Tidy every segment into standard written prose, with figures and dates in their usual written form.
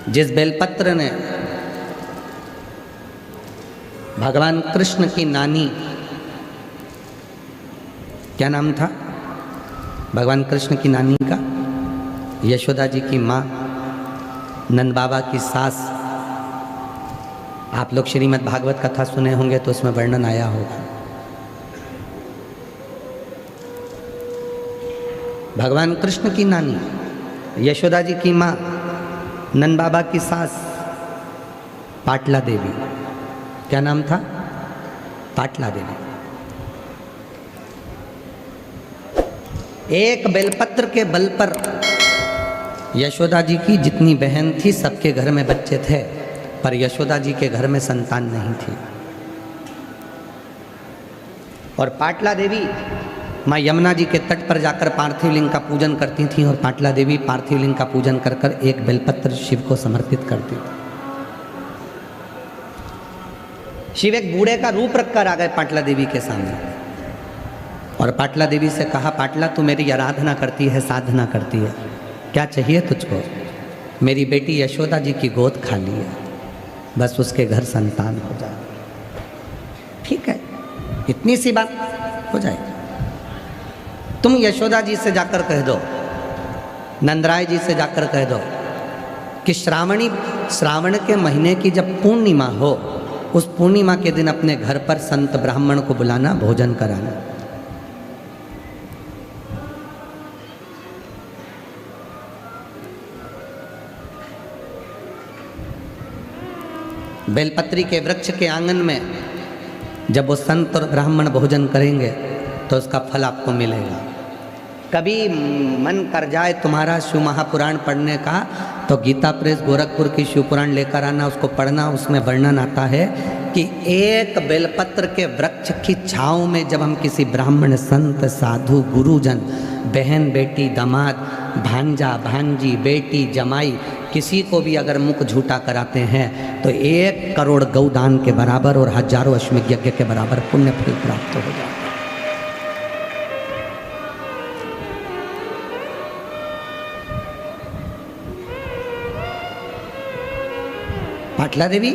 जिस बेलपत्र ने भगवान कृष्ण की नानी, क्या नाम था भगवान कृष्ण की नानी का? यशोदा जी की माँ, नंद बाबा की सास। आप लोग श्रीमद् भागवत कथा सुने होंगे तो उसमें वर्णन आया होगा। भगवान कृष्ण की नानी, यशोदा जी की माँ, नंद बाबा की सास पाटला देवी। क्या नाम था? पाटला देवी। एक बेलपत्र के बल पर यशोदा जी की जितनी बहन थी सबके घर में बच्चे थे, पर यशोदा जी के घर में संतान नहीं थी। और पाटला देवी माँ यमुना जी के तट पर जाकर पार्थिव लिंग का पूजन करती थी, और पाटला देवी पार्थिव लिंग का पूजन कर कर एक बेलपत्र शिव को समर्पित करती थी। शिव एक बूढ़े का रूप रखकर आ गए पाटला देवी के सामने, और पाटला देवी से कहा, पाटला तू मेरी आराधना करती है, साधना करती है, क्या चाहिए तुझको? मेरी बेटी यशोदा जी की गोद खाली है, बस उसके घर संतान हो जाए। ठीक है, इतनी सी बात हो जाएगी। तुम यशोदा जी से जाकर कह दो, नंदराय जी से जाकर कह दो कि श्रावण के महीने की जब पूर्णिमा हो, उस पूर्णिमा के दिन अपने घर पर संत ब्राह्मण को बुलाना, भोजन कराना। बेलपत्री के वृक्ष के आंगन में जब वो संत और ब्राह्मण भोजन करेंगे तो उसका फल आपको मिलेगा। कभी मन कर जाए तुम्हारा शिव महापुराण पढ़ने का, तो गीता प्रेस गोरखपुर की शिव पुराण लेकर आना, उसको पढ़ना। उसमें वर्णन आता है कि एक बेलपत्र के वृक्ष की छांव में जब हम किसी ब्राह्मण, संत, साधु, गुरुजन, बहन, बेटी, दामाद, भांजा, भांजी, बेटी, जमाई, किसी को भी अगर मुख झूठा कराते हैं तो 1 करोड़ गौदान के बराबर और हजारों अश्वमेध यज्ञ के बराबर पुण्य फल प्राप्त हो जाता है। पाटला देवी,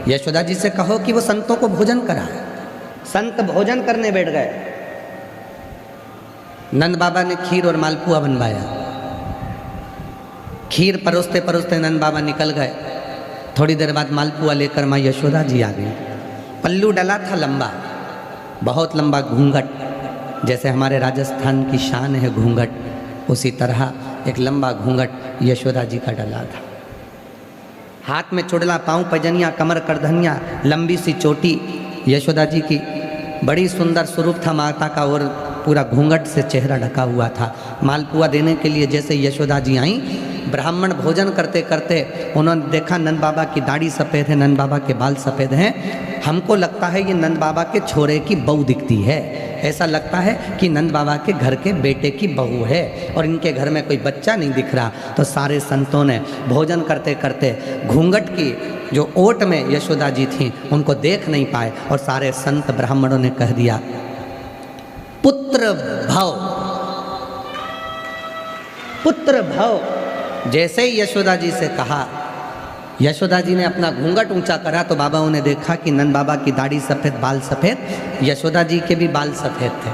यशोदा जी से कहो कि वो संतों को भोजन कराए। संत भोजन करने बैठ गए। नंद बाबा ने खीर और मालपुआ बनवाया। खीर परोसते परोसते नंद बाबा निकल गए। थोड़ी देर बाद मालपुआ लेकर माँ यशोदा जी आ गई। पल्लू डला था लंबा, बहुत लंबा घूंघट, जैसे हमारे राजस्थान की शान है घूंघट, उसी तरह एक लंबा घूंघट यशोदा जी का डला था। हाथ में चुड़ला, पाँव पैजनिया, कमर करधनिया, लंबी सी चोटी यशोदा जी की। बड़ी सुंदर स्वरूप था माता का, और पूरा घूंघट से चेहरा ढका हुआ था। मालपुआ देने के लिए जैसे यशोदा जी आई, ब्राह्मण भोजन करते करते उन्होंने देखा नंद बाबा की दाढ़ी सफ़ेद है, नंद बाबा के बाल सफ़ेद हैं। हमको लगता है ये नंद बाबा के छोरे की बहू दिखती है, ऐसा लगता है कि नंद बाबा के घर के बेटे की बहू है, और इनके घर में कोई बच्चा नहीं दिख रहा। तो सारे संतों ने भोजन करते करते घूंघट की जो ओट में यशोदा जी थी उनको देख नहीं पाए, और सारे संत ब्राह्मणों ने कह दिया, पुत्र भव, पुत्र भव। जैसे ही यशोदा जी से कहा, यशोदा जी ने अपना घूंघट ऊंचा करा तो बाबा ने देखा कि नंद बाबा की दाढ़ी सफ़ेद, बाल सफ़ेद, यशोदा जी के भी बाल सफ़ेद थे।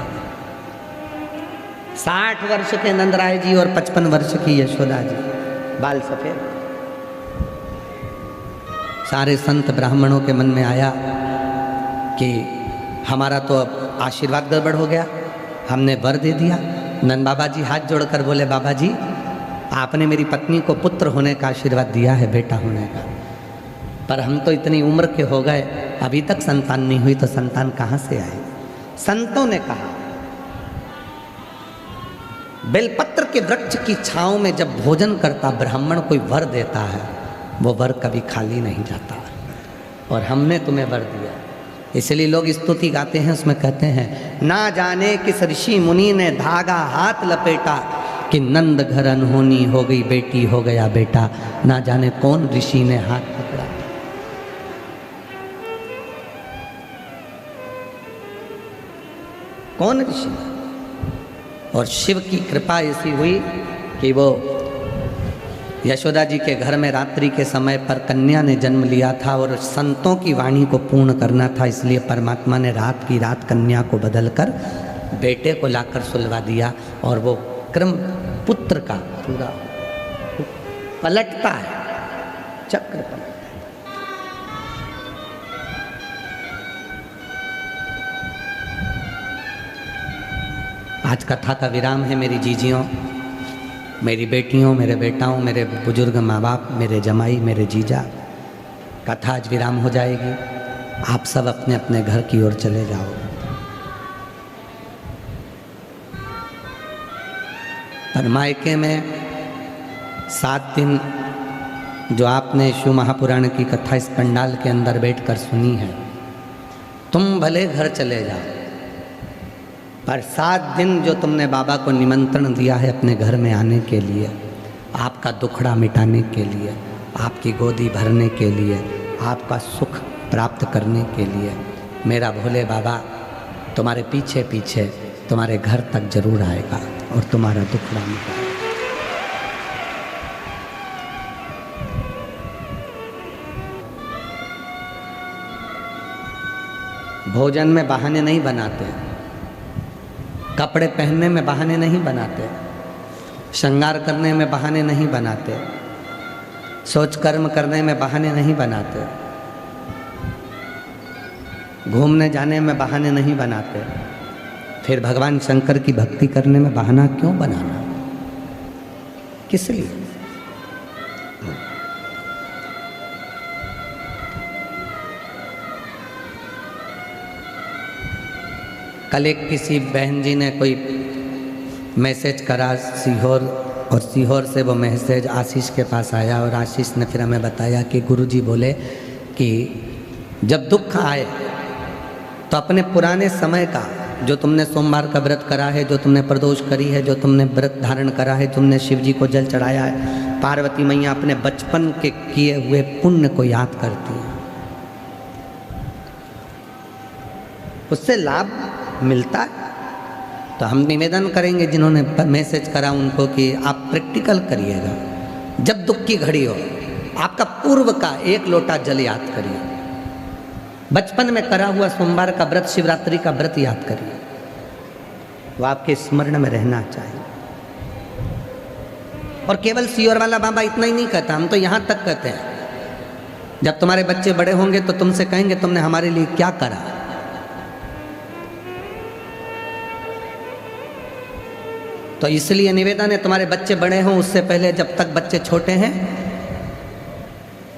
60 वर्ष के नंदराय जी और 55 वर्ष की यशोदा जी, बाल सफ़ेद। सारे संत ब्राह्मणों के मन में आया कि हमारा तो अब आशीर्वाद गड़बड़ हो गया, हमने वर दे दिया। नंद बाबा जी हाथ जोड़कर बोले, बाबा जी आपने मेरी पत्नी को पुत्र होने का आशीर्वाद दिया है, बेटा होने का, पर हम तो इतनी उम्र के हो गए, अभी तक संतान नहीं हुई, तो संतान कहाँ से आए? संतों ने कहा, बेलपत्र के वृक्ष की छांव में जब भोजन करता ब्राह्मण कोई वर देता है, वो वर कभी खाली नहीं जाता, और हमने तुम्हें वर दिया। इसलिए लोग स्तुति गाते हैं, उसमें कहते हैं, ना जाने किस ऋषि मुनि ने धागा हाथ लपेटा, कि नंद घर अनहोनी हो गई बेटी, हो गया बेटा। ना जाने कौन ऋषि ने हाथ पकड़ा। कौन ऋषि? और शिव की कृपा ऐसी हुई कि वो यशोदा जी के घर में रात्रि के समय पर कन्या ने जन्म लिया था और संतों की वाणी को पूर्ण करना था, इसलिए परमात्मा ने रात की रात कन्या को बदलकर बेटे को लाकर सुलवा दिया और वो क्रम पुत्र का पूरा पलटता है, चक्र पलटता है। आज कथा का विराम है मेरी जीजियों, मेरी बेटियों, मेरे बेटाओं, मेरे बुजुर्ग माँ बाप, मेरे जमाई, मेरे जीजा। कथा आज विराम हो जाएगी, आप सब अपने अपने घर की ओर चले जाओ। पर मायके में 7 दिन जो आपने शिव महापुराण की कथा इस पंडाल के अंदर बैठकर सुनी है, तुम भले घर चले जाओ, पर 7 दिन जो तुमने बाबा को निमंत्रण दिया है अपने घर में आने के लिए, आपका दुखड़ा मिटाने के लिए, आपकी गोदी भरने के लिए, आपका सुख प्राप्त करने के लिए, मेरा भोले बाबा तुम्हारे पीछे पीछे तुम्हारे घर तक जरूर आएगा और तुम्हारा दुखड़ा मिटाएगा। भोजन में बहाने नहीं बनाते, कपड़े पहनने में बहाने नहीं बनाते, श्रृंगार करने में बहाने नहीं बनाते, सोच कर्म करने में बहाने नहीं बनाते, घूमने जाने में बहाने नहीं बनाते, फिर भगवान शंकर की भक्ति करने में बहाना क्यों बनाना, किस लिए? कल एक किसी बहन जी ने कोई मैसेज करा सीहोर, और सीहोर से वो मैसेज आशीष के पास आया और आशीष ने फिर हमें बताया कि गुरुजी बोले कि जब दुख आए तो अपने पुराने समय का, जो तुमने सोमवार का व्रत करा है, जो तुमने प्रदोष करी है, जो तुमने व्रत धारण करा है, तुमने शिव जी को जल चढ़ाया है, पार्वती मैया अपने बचपन के किए हुए पुण्य को याद करती है, उससे लाभ मिलता है। तो हम निवेदन करेंगे जिन्होंने मैसेज करा उनको कि आप प्रैक्टिकल करिएगा। जब दुख की घड़ी हो, आपका पूर्व का 1 लोटा जल याद करिए, बचपन में करा हुआ सोमवार का व्रत, शिवरात्रि का व्रत याद करिए, वो आपके स्मरण में रहना चाहिए। और केवल सीहोर वाला बाबा इतना ही नहीं कहता, हम तो यहाँ तक कहते हैं, जब तुम्हारे बच्चे बड़े होंगे तो तुमसे कहेंगे तुमने हमारे लिए क्या करा। तो इसलिए निवेदन है, तुम्हारे बच्चे बड़े हों उससे पहले, जब तक बच्चे छोटे हैं,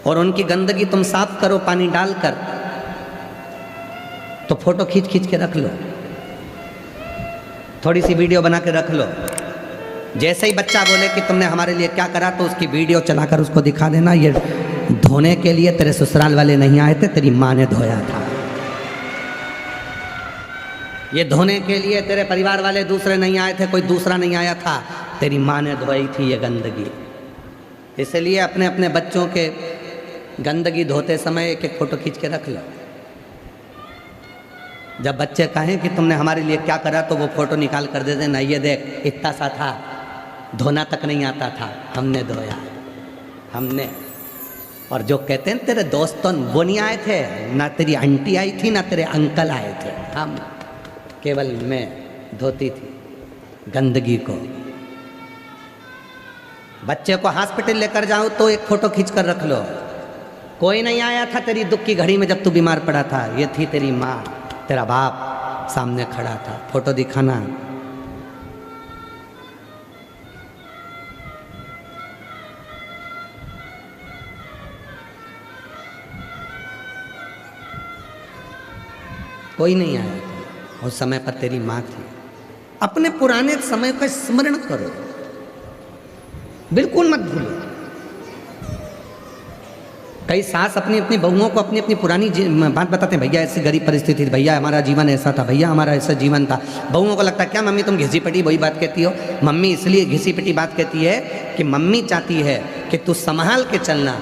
और उनकी गंदगी तुम साफ करो पानी डालकर, तो फोटो खींच खींच के रख लो, थोड़ी सी वीडियो बना के रख लो। जैसे ही बच्चा बोले कि तुमने हमारे लिए क्या करा, तो उसकी वीडियो चलाकर उसको दिखा देना, ये धोने के लिए तेरे ससुराल वाले नहीं आए थे, तेरी माँ ने धोया था। ये धोने के लिए तेरे परिवार वाले दूसरे नहीं आए थे, कोई दूसरा नहीं आया था, तेरी माँ ने धोई थी ये गंदगी। इसलिए अपने अपने बच्चों के गंदगी धोते समय एक फोटो खींच के रख लो। जब बच्चे कहें कि तुमने हमारे लिए क्या करा, तो वो फोटो निकाल कर दे देना, ये देख इतना सा था, धोना तक नहीं आता था, हमने धोया, हमने। और जो कहते हैं तेरे दोस्तों वो नहीं आए थे, ना तेरी आंटी आई थी, ना तेरे अंकल आए थे, हम केवल मैं धोती थी गंदगी को। बच्चे को हॉस्पिटल लेकर जाओ तो एक फोटो खींच कर रख लो, कोई नहीं आया था तेरी दुख की घड़ी में जब तू बीमार पड़ा था, ये थी तेरी माँ, तेरा बाप सामने खड़ा था, फोटो दिखाना। कोई नहीं आया था, उस समय पर तेरी माँ थी। अपने पुराने समय का स्मरण करो, बिल्कुल मत भूलो। कई सास अपनी अपनी बहुओं को अपनी अपनी पुरानी बात बताते हैं, भैया ऐसी गरीब परिस्थिति थी, भैया हमारा जीवन ऐसा था, भैया हमारा ऐसा जीवन था। बहुओं को लगता है क्या मम्मी तुम घिसी पिटी वही बात कहती हो। मम्मी इसलिए घिसी पिटी बात कहती है कि मम्मी चाहती है कि तू संभाल के चलना,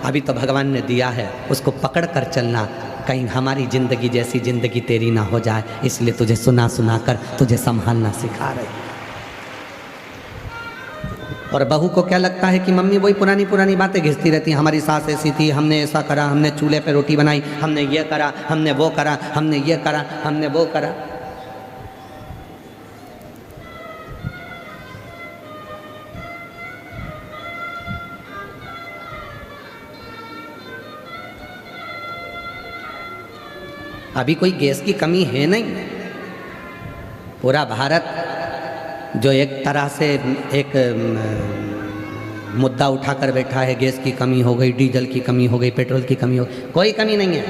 अभी तो भगवान ने दिया है उसको पकड़ कर चलना, कहीं हमारी जिंदगी जैसी जिंदगी तेरी ना हो जाए, इसलिए तुझे सुना सुना कर तुझे संभालना सिखा रही। और बहू को क्या लगता है कि मम्मी वही पुरानी पुरानी बातें घिसती रहती हैं, हमारी सास ऐसी थी, हमने ऐसा करा, हमने चूल्हे पे रोटी बनाई, हमने ये करा, हमने वो करा, हमने ये करा, हमने वो करा। अभी कोई गैस की कमी है नहीं। पूरा भारत जो एक तरह से एक मुद्दा उठाकर बैठा है, गैस की कमी हो गई, डीजल की कमी हो गई, पेट्रोल की कमी हो गई, कोई कमी नहीं है,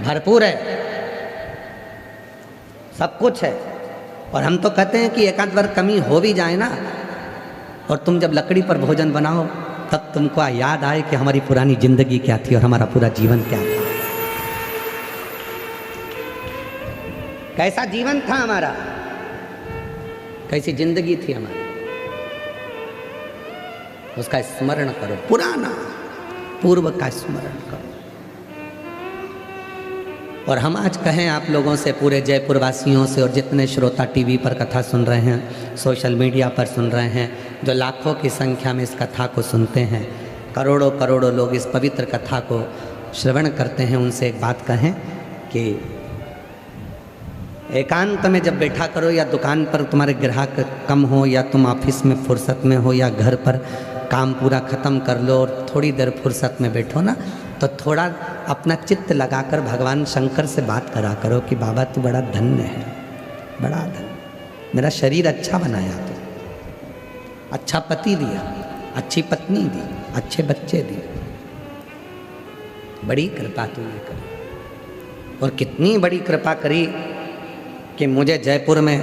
भरपूर है, सब कुछ है। और हम तो कहते हैं कि एक आध बार कमी हो भी जाए ना, और तुम जब लकड़ी पर भोजन बनाओ तब तुमको याद आए कि हमारी पुरानी जिंदगी क्या थी और हमारा पूरा जीवन क्या था, कैसा जीवन था हमारा, कैसी जिंदगी थी हमारी, उसका स्मरण करो, पुराना पूर्व का स्मरण करो। और हम आज कहें आप लोगों से, पूरे जयपुर वासियों से, और जितने श्रोता टीवी पर कथा सुन रहे हैं, सोशल मीडिया पर सुन रहे हैं, जो लाखों की संख्या में इस कथा को सुनते हैं, करोड़ों करोड़ों लोग इस पवित्र कथा को श्रवण करते हैं, उनसे एक बात कहें कि एकांत में जब बैठा करो, या दुकान पर तुम्हारे ग्राहक कम हो, या तुम ऑफिस में फुर्सत में हो, या घर पर काम पूरा ख़त्म कर लो और थोड़ी देर फुर्सत में बैठो ना, तो थोड़ा अपना चित्त लगाकर भगवान शंकर से बात करा करो कि बाबा तू बड़ा धन्य है, बड़ा धन्य, मेरा शरीर अच्छा बनाया तू, अच्छा पति दिया, अच्छी पत्नी दी, अच्छे बच्चे दिए, बड़ी कृपा तूने करी। और कितनी बड़ी कृपा करी कि मुझे जयपुर में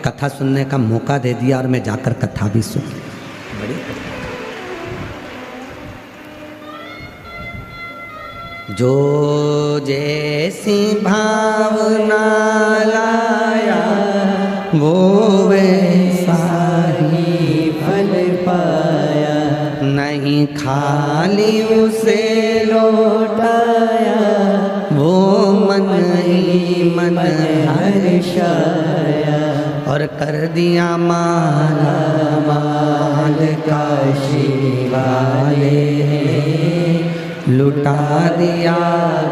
कथा सुनने का मौका दे दिया और मैं जाकर कथा भी सुन, बड़ी कृपा। जो जैसी भावना लाया वो वैसा ही फल पाया, नहीं खाली उसे लौटाया, वो मन ही मन हर्षाया, और कर दिया माला माल काशी वाले, लुटा दिया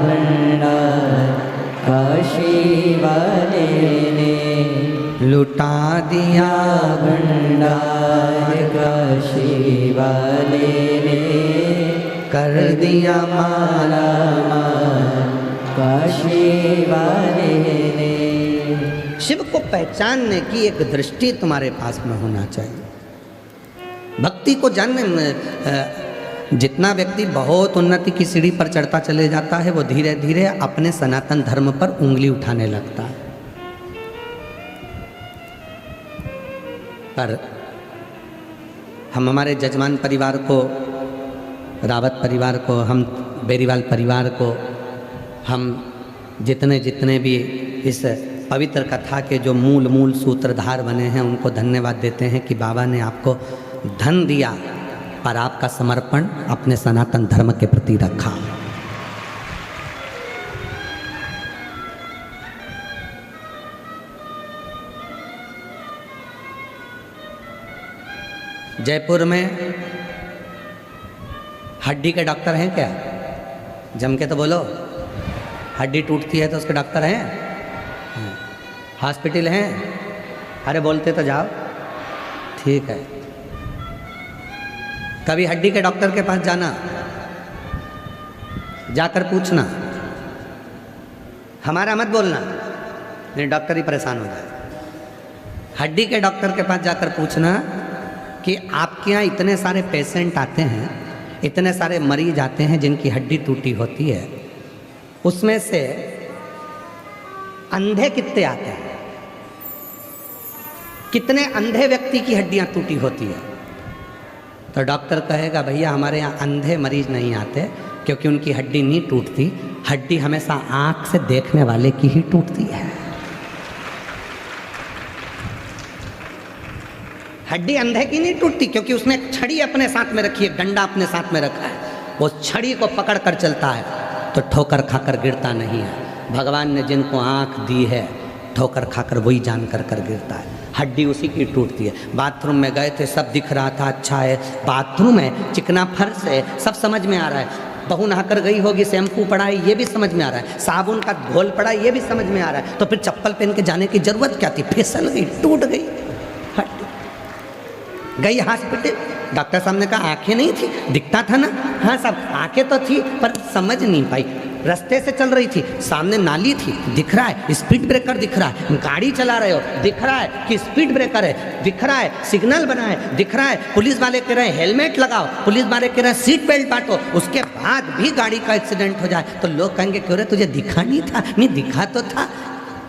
भंडार काशी वाले ने, लुटा दिया भंडार काशी वाले ने, कर दिया माला माल काशी वाले ने। शिव को पहचानने की एक दृष्टि तुम्हारे पास में होना चाहिए। भक्ति को जानने जितना व्यक्ति बहुत उन्नति की सीढ़ी पर चढ़ता चले जाता है, वो धीरे धीरे अपने सनातन धर्म पर उंगली उठाने लगता है। पर हम हमारे जजमान परिवार को, रावत परिवार को, हम बेरीवाल परिवार को, हम जितने जितने भी इस पवित्र कथा के जो मूल सूत्रधार बने हैं, उनको धन्यवाद देते हैं कि बाबा ने आपको धन दिया, पर आपका समर्पण अपने सनातन धर्म के प्रति रखा। जयपुर में हड्डी के डॉक्टर हैं क्या? जम के तो बोलो। हड्डी टूटती है तो उसके डॉक्टर हैं? हॉस्पिटल हैं? अरे बोलते तो जाओ। ठीक है, कभी हड्डी के डॉक्टर के पास जाना, जाकर पूछना, हमारा मत बोलना, नहीं डॉक्टर ही परेशान हो जाए। हड्डी के डॉक्टर के पास जाकर पूछना कि आपके यहाँ इतने सारे पेशेंट आते हैं, इतने सारे मरीज आते हैं जिनकी हड्डी टूटी होती है, उसमें से अंधे कितने आते हैं? कितने अंधे व्यक्ति की हड्डियाँ टूटी होती है? तो डॉक्टर कहेगा भैया हमारे यहाँ अंधे मरीज नहीं आते, क्योंकि उनकी हड्डी नहीं टूटती, हड्डी हमेशा आँख से देखने वाले की ही टूटती है। हड्डी अंधे की नहीं टूटती, क्योंकि उसने छड़ी अपने साथ में रखी है, डंडा अपने साथ में रखा है, वो छड़ी को पकड़ कर चलता है तो ठोकर खाकर गिरता नहीं है। भगवान ने जिनको आँख दी है, ठोकर खाकर वही जान कर गिरता है। हड्डी उसी की टूटती है। बाथरूम में गए थे, सब दिख रहा था, अच्छा है, बाथरूम है, चिकना फर्श है, सब समझ में आ रहा है। बहू नहाकर गई होगी, शैम्पू पड़ा है, ये भी समझ में आ रहा है, साबुन का घोल पड़ा है, ये भी समझ में आ रहा है, तो फिर चप्पल पहन के जाने की जरूरत क्या थी? फिसल गई, टूट गई हड्डी। गई हॉस्पिटल, डॉक्टर साहब ने कहा आंखें नहीं थी, दिखता था ना। हाँ साहब, आंखें तो थी पर समझ नहीं पाई। रास्ते से चल रही थी, सामने नाली थी, दिख रहा है, स्पीड ब्रेकर दिख रहा है, गाड़ी चला रहे हो, दिख रहा है कि स्पीड ब्रेकर है, दिख रहा है सिग्नल बना है, दिख रहा है पुलिस वाले कह रहे हैं हेलमेट लगाओ, पुलिस वाले कह रहे हैं सीट बेल्ट बांटो, उसके बाद भी गाड़ी का एक्सीडेंट हो जाए तो लोग कहेंगे क्यों रे तुझे दिखा नहीं था? नहीं दिखा तो था,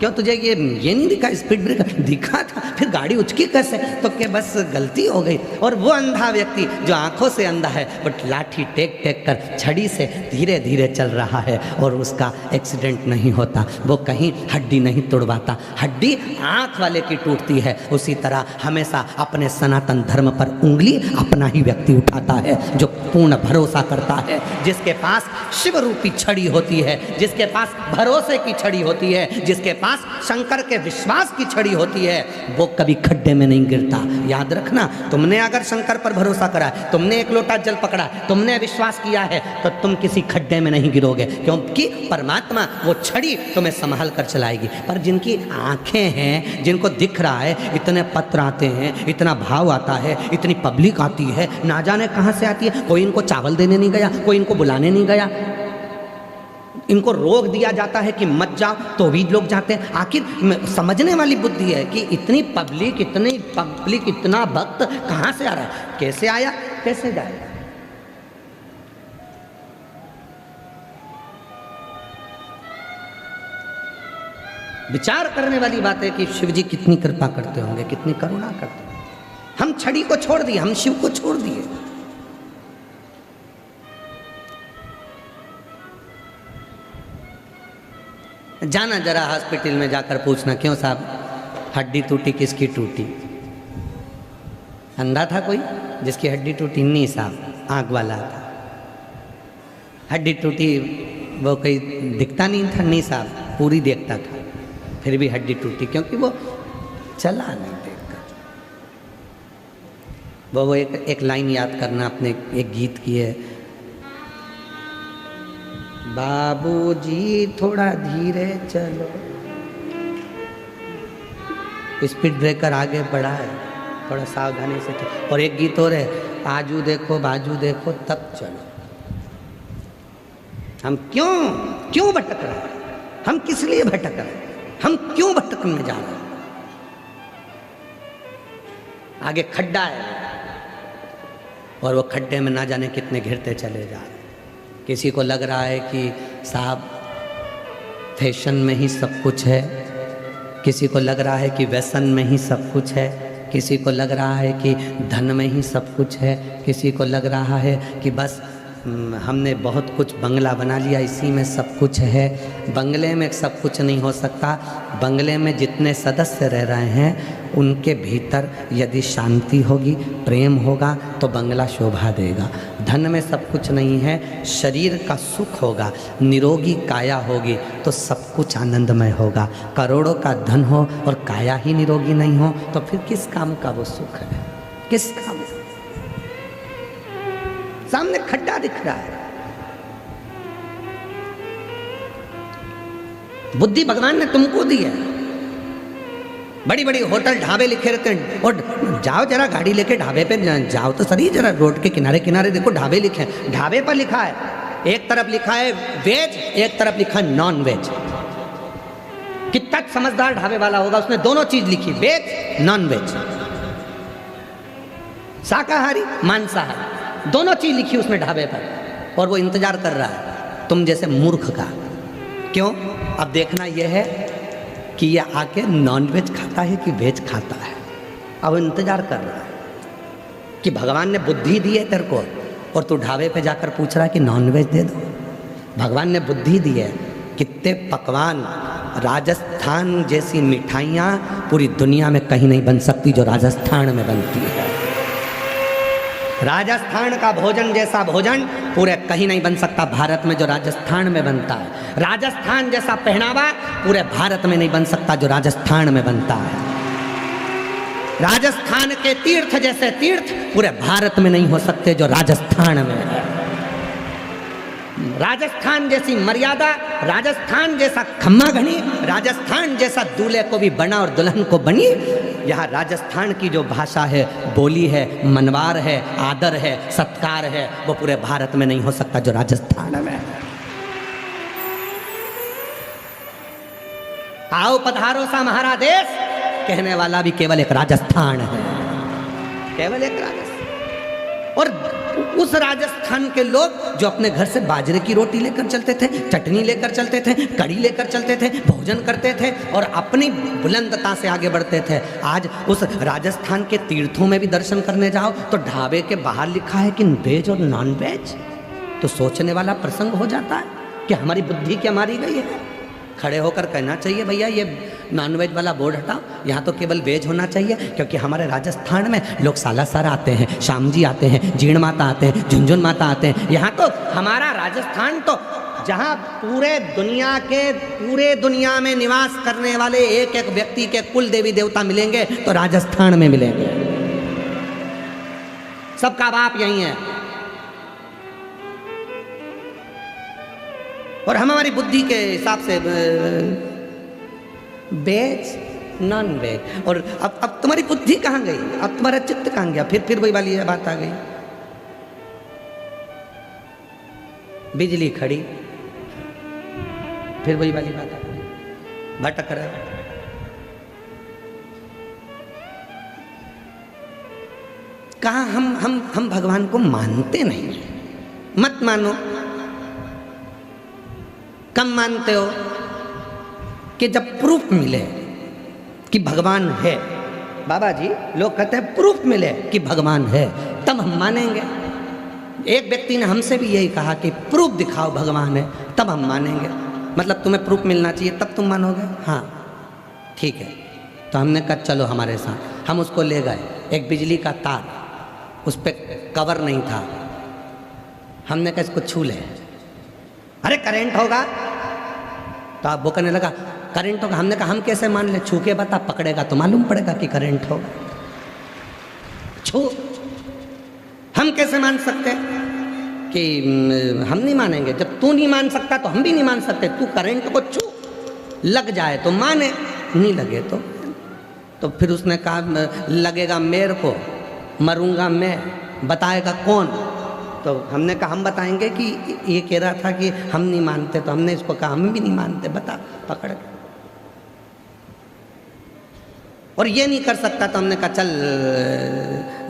क्यों तुझे ये नहीं दिखा? स्पीड ब्रेकर दिखा था, फिर गाड़ी उचकी कैसे? तो क्या बस गलती हो गई। और वो अंधा व्यक्ति जो आंखों से अंधा है, बट लाठी टेक टेक कर छड़ी से धीरे धीरे चल रहा है और उसका एक्सीडेंट नहीं होता, वो कहीं हड्डी नहीं तोड़वाता, हड्डी आंख वाले की टूटती है। उसी तरह हमेशा अपने सनातन धर्म पर उंगली अपना ही व्यक्ति उठाता है जो पूर्ण भरोसा करता है, जिसके पास शिव रूपी छड़ी होती है, जिसके पास भरोसे की छड़ी होती है, जिसके पास शंकर के विश्वास की छड़ी होती है, वो कभी खड्डे में नहीं गिरता। याद रखना, तुमने अगर शंकर पर भरोसा करा है, तुमने एक लोटा जल पकड़ा, तुमने विश्वास किया है, तो तुम किसी खड्डे में नहीं गिरोगे, क्योंकि परमात्मा वो छड़ी तुम्हें संभाल कर चलाएगी। पर जिनकी आंखें हैं, जिनको दिख रहा है, इतने पत्र आते हैं, इतना भाव आता है, इतनी पब्लिक आती है, ना जाने कहाँ से आती है, कोई इनको चावल देने नहीं गया, कोई इनको बुलाने नहीं गया, इनको रोक दिया जाता है कि मत जाओ, तो भी लोग जाते हैं। आखिर समझने वाली बुद्धि है कि इतनी पब्लिक, इतना भक्त कहाँ से आ रहा है, कैसे आया, कैसे जाएगा? विचार करने वाली बात है कि शिव जी कितनी कृपा करते होंगे, कितनी करुणा करते होंगे। हम छड़ी को छोड़ दिए, हम शिव को छोड़ दिए। जाना जरा हॉस्पिटल में जाकर पूछना, क्यों साहब हड्डी टूटी, किसकी टूटी? अंधा था कोई जिसकी हड्डी टूटी? नहीं साहब, आँख वाला था। हड्डी टूटी, वो कोई दिखता नहीं था? नहीं साहब, पूरी देखता था, फिर भी हड्डी टूटी, क्योंकि वो चला नहीं देखकर। वो एक लाइन याद करना, अपने एक गीत की है, बाबूजी थोड़ा धीरे चलो, स्पीड ब्रेकर आगे बढ़ा है, थोड़ा सावधानी से चलो। और एक गीत और है, आजू देखो बाजू देखो तब चलो। हम क्यों भटक रहे हैं? हम किस लिए भटक रहे हैं? हम क्यों भटकने जा रहे हैं? आगे खड्डा है और वो खड्डे में ना जाने कितने घिरते चले जा रहे हैं। किसी को लग रहा है कि साहब फैशन में ही सब कुछ है, किसी को लग रहा है कि व्यसन में ही सब कुछ है, किसी को लग रहा है कि धन में ही सब कुछ है, किसी को लग रहा है कि बस हमने बहुत कुछ बंगला बना लिया, इसी में सब कुछ है। बंगले में सब कुछ नहीं हो सकता। बंगले में जितने सदस्य रह रहे हैं उनके भीतर यदि शांति होगी, प्रेम होगा, तो बंगला शोभा देगा। धन में सब कुछ नहीं है, शरीर का सुख होगा, निरोगी काया होगी तो सब कुछ आनंदमय होगा। करोड़ों का धन हो और काया ही निरोगी नहीं हो तो फिर किस काम का वो सुख है? किस काम? सामने खड्डा दिख रहा है। बुद्धि भगवान ने तुमको दी है। बड़ी बड़ी होटल ढाबे लिखे रहते हैं, और जाओ जरा गाड़ी लेके ढाबे पे जाओ तो सही, जरा रोड के किनारे किनारे देखो ढाबे लिखे हैं। ढाबे पर लिखा है, एक तरफ लिखा है वेज, एक तरफ लिखा है नॉन वेज। कितना समझदार ढाबे वाला होगा, उसने दोनों चीज लिखी, वेज नॉन वेज, शाकाहारी मांसाहारी, दोनों चीज लिखी उसने ढाबे पर, और वो इंतजार कर रहा है तुम जैसे मूर्ख का। क्यों? अब देखना यह है कि ये आके नॉन वेज खाता है कि वेज खाता है। अब इंतजार कर रहा है कि भगवान ने बुद्धि दी है तेरे को, और तू ढाबे पे जाकर पूछ रहा है कि नॉन वेज दे दो। भगवान ने बुद्धि दी है। कितने पकवान, राजस्थान जैसी मिठाइयाँ पूरी दुनिया में कहीं नहीं बन सकती जो राजस्थान में बनती है। राजस्थान का भोजन जैसा भोजन पूरे कहीं नहीं बन सकता भारत में जो राजस्थान में बनता है। राजस्थान जैसा पहनावा पूरे भारत में नहीं बन सकता जो राजस्थान में बनता है। राजस्थान के तीर्थ जैसे तीर्थ पूरे भारत में नहीं हो सकते जो राजस्थान में है। राजस्थान जैसी मर्यादा, राजस्थान जैसा खम्मा घनी, राजस्थान जैसा दूल्हे को भी बना और दुल्हन को बनी। यहाँ राजस्थान की जो भाषा है, बोली है, मनवार है, आदर है, सत्कार है, वो पूरे भारत में नहीं हो सकता जो राजस्थान में है। आओ पधारो सा हमारा देश कहने वाला भी केवल एक राजस्थान है, केवल एक राजस्थान। और उस राजस्थान के लोग जो अपने घर से बाजरे की रोटी लेकर चलते थे, चटनी लेकर चलते थे, कड़ी लेकर चलते थे, भोजन करते थे और अपनी बुलंदता से आगे बढ़ते थे, आज उस राजस्थान के तीर्थों में भी दर्शन करने जाओ तो ढाबे के बाहर लिखा है कि वेज और नॉन वेज। तो सोचने वाला प्रसंग हो जाता है कि हमारी बुद्धि क्या मारी गई है। खड़े होकर कहना चाहिए भैया ये नॉनवेज वाला बोर्ड हटाओ, यहाँ तो केवल वेज होना चाहिए, क्योंकि हमारे राजस्थान में लोग सालासर आते हैं, श्याम जी आते हैं, जीण माता आते हैं, झुंझुन माता आते हैं। यहाँ तो हमारा राजस्थान तो जहाँ पूरे दुनिया में निवास करने वाले एक एक व्यक्ति के कुल देवी देवता मिलेंगे तो राजस्थान में मिलेंगे। सबका बाप यही है। और हम हमारी बुद्धि के हिसाब से वेज नॉन वेज। और अब तुम्हारी बुद्धि कहाँ गई, अब तुम्हारा चित्त कहाँ गया? फिर वही वाली बात आ गई, बिजली खड़ी, फिर वही वाली बात आ गई, भटक रहा। कहा हम भगवान को मानते नहीं। मत मानो, कम मानते हो कि जब प्रूफ मिले कि भगवान है। बाबा जी लोग कहते हैं प्रूफ मिले कि भगवान है तब हम मानेंगे। एक व्यक्ति ने हमसे भी यही कहा कि प्रूफ दिखाओ भगवान है तब हम मानेंगे। मतलब तुम्हें प्रूफ मिलना चाहिए तब तुम मानोगे? हाँ ठीक है। तो हमने कहा चलो हमारे साथ। हम उसको ले गए, एक बिजली का तार, उस पर कवर नहीं था। हमने कहा इसको छू ले। अरे करंट होगा। तो आप वो कहने लगा करंट होगा। हमने कहा हम कैसे मान ले, छू के बता, पकड़ेगा तो मालूम पड़ेगा कि करंट होगा। छू, हम कैसे मान सकते कि हम नहीं मानेंगे? जब तू नहीं मान सकता तो हम भी नहीं मान सकते। तू करंट को छू, लग जाए तो माने, नहीं लगे तो फिर उसने कहा लगेगा मेरे को, मरूंगा मैं, बताएगा कौन? तो हमने कहा हम बताएंगे कि ये कह रहा था कि हम नहीं मानते। तो हमने इसको कहा हम भी नहीं मानते, बता, पकड़। और ये नहीं कर सकता तो हमने कहा चल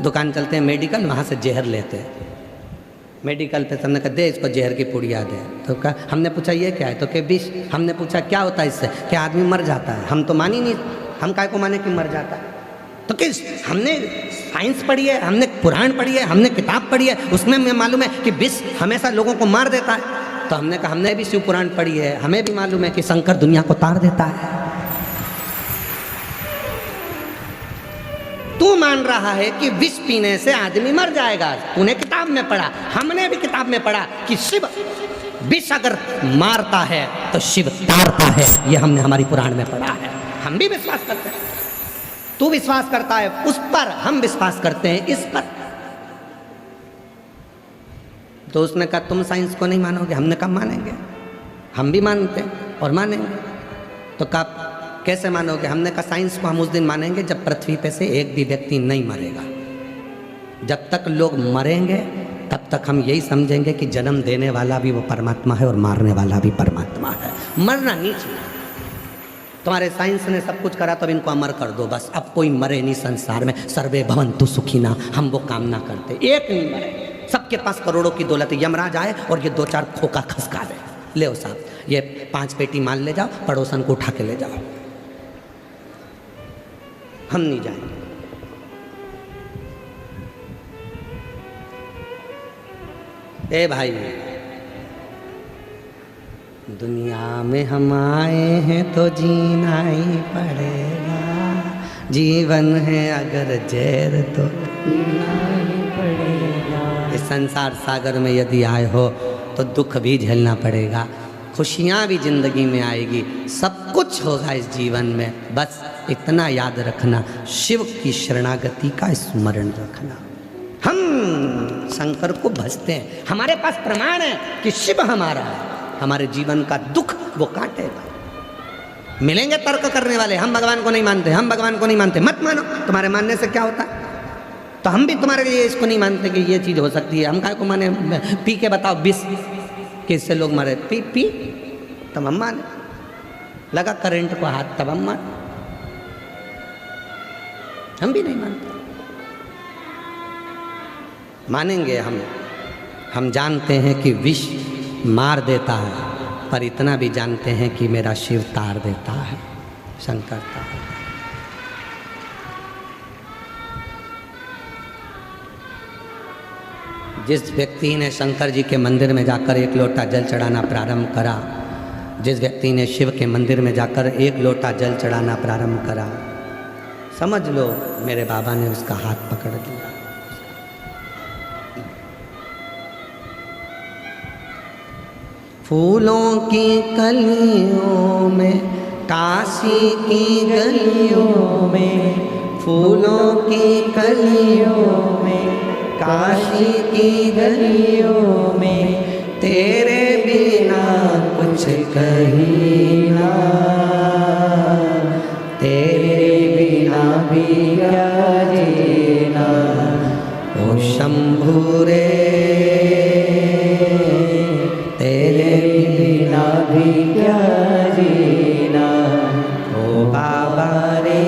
दुकान चलते हैं मेडिकल, वहाँ से जहर लेते हैं। मेडिकल पे हमने कहा दे इसको जहर की पुड़िया दे। तो कहा, हमने पूछा ये क्या है? तो क्या विष। हमने पूछा क्या होता है इससे? क्या आदमी मर जाता है। हम तो मान ही नहीं, हम काय को माने कि मर जाता है? तो किस, हमने साइंस पढ़ी है, हमने पुराण पढ़ी है, हमने किताब पढ़ी है, उसमें हमें मालूम है कि विष हमेशा लोगों को मार देता है। तो हमने कहा हमने भी शिव पुराण पढ़ी है, हमें भी मालूम है कि शंकर दुनिया को तार देता है। तू मान रहा है कि विष पीने से आदमी मर जाएगा, तूने किताब में पढ़ा, हमने भी किताब में पढ़ा कि शिव विष अगर मारता है तो शिव तारता है। ये हमने हमारी पुराण में पढ़ा है, हम भी विश्वास करते हैं। तू विश्वास करता है उस पर, हम विश्वास करते हैं इस पर। तो उसने कहा तुम साइंस को नहीं मानोगे। हमने कहा मानेंगे, हम भी मानते हैं और मानेंगे। तो कहा कैसे मानोगे? हमने कहा साइंस को हम उस दिन मानेंगे जब पृथ्वी पे से एक भी व्यक्ति नहीं मरेगा। जब तक लोग मरेंगे तब तक हम यही समझेंगे कि जन्म देने वाला भी वो परमात्मा है और मारने वाला भी परमात्मा है। मरना नहीं चाहिए। तुम्हारे साइंस ने सब कुछ करा तो अब इनको अमर कर दो बस। अब कोई मरे नहीं संसार में, सर्वे भवन्तु सुखिना, हम वो काम ना करते। एक नहीं मरे, सबके पास करोड़ों की दौलत, यमराज आए और ये 2-4 खोखा खसका दे, ले ओ साहब ये 5 पेटी माल ले जाओ, पड़ोसन को उठा के ले जाओ। हम नहीं जाएंगे। ए भाई, दुनिया में हम आए हैं तो जीना ही पड़ेगा। जीवन है अगर जहर तो पीना ही पड़ेगा। इस संसार सागर में यदि आए हो तो दुख भी झेलना पड़ेगा। खुशियाँ भी जिंदगी में आएगी, सब कुछ होगा इस जीवन में। बस इतना याद रखना, शिव की शरणागति का स्मरण रखना। हम शंकर को भजते हैं, हमारे पास प्रमाण है कि शिव हमारा है, हमारे जीवन का दुख वो काटेगा। मिलेंगे तर्क करने वाले, हम भगवान को नहीं मानते, हम भगवान को नहीं मानते। मत मानो, तुम्हारे मानने से क्या होता है? तो हम भी तुम्हारे लिए इसको नहीं मानते कि ये चीज़ हो सकती है। हम काय को माने? पी के बताओ 20 किससे लोग मरे, पी तब हम माने। लगा करंट को हाथ तब हम माने, हम भी नहीं मानते। मानेंगे हम जानते हैं कि विष मार देता है, पर इतना भी जानते हैं कि मेरा शिव तार देता है, शंकर तार। जिस व्यक्ति ने शंकर जी के मंदिर में जाकर 1 लोटा जल चढ़ाना प्रारंभ करा, जिस व्यक्ति ने शिव के मंदिर में जाकर 1 लोटा जल चढ़ाना प्रारंभ करा, समझ लो मेरे बाबा ने उसका हाथ पकड़ लिया। फूलों की कलियों में, काशी की गलियों में, फूलों की कलियों में, काशी की गलियों में, तेरे बिना कुछ कहीं ना, तेरे बिना भी क्या जीना। ओ शंभू रे, तेरे बिना भी क्या जीना। ओ बाबा रे,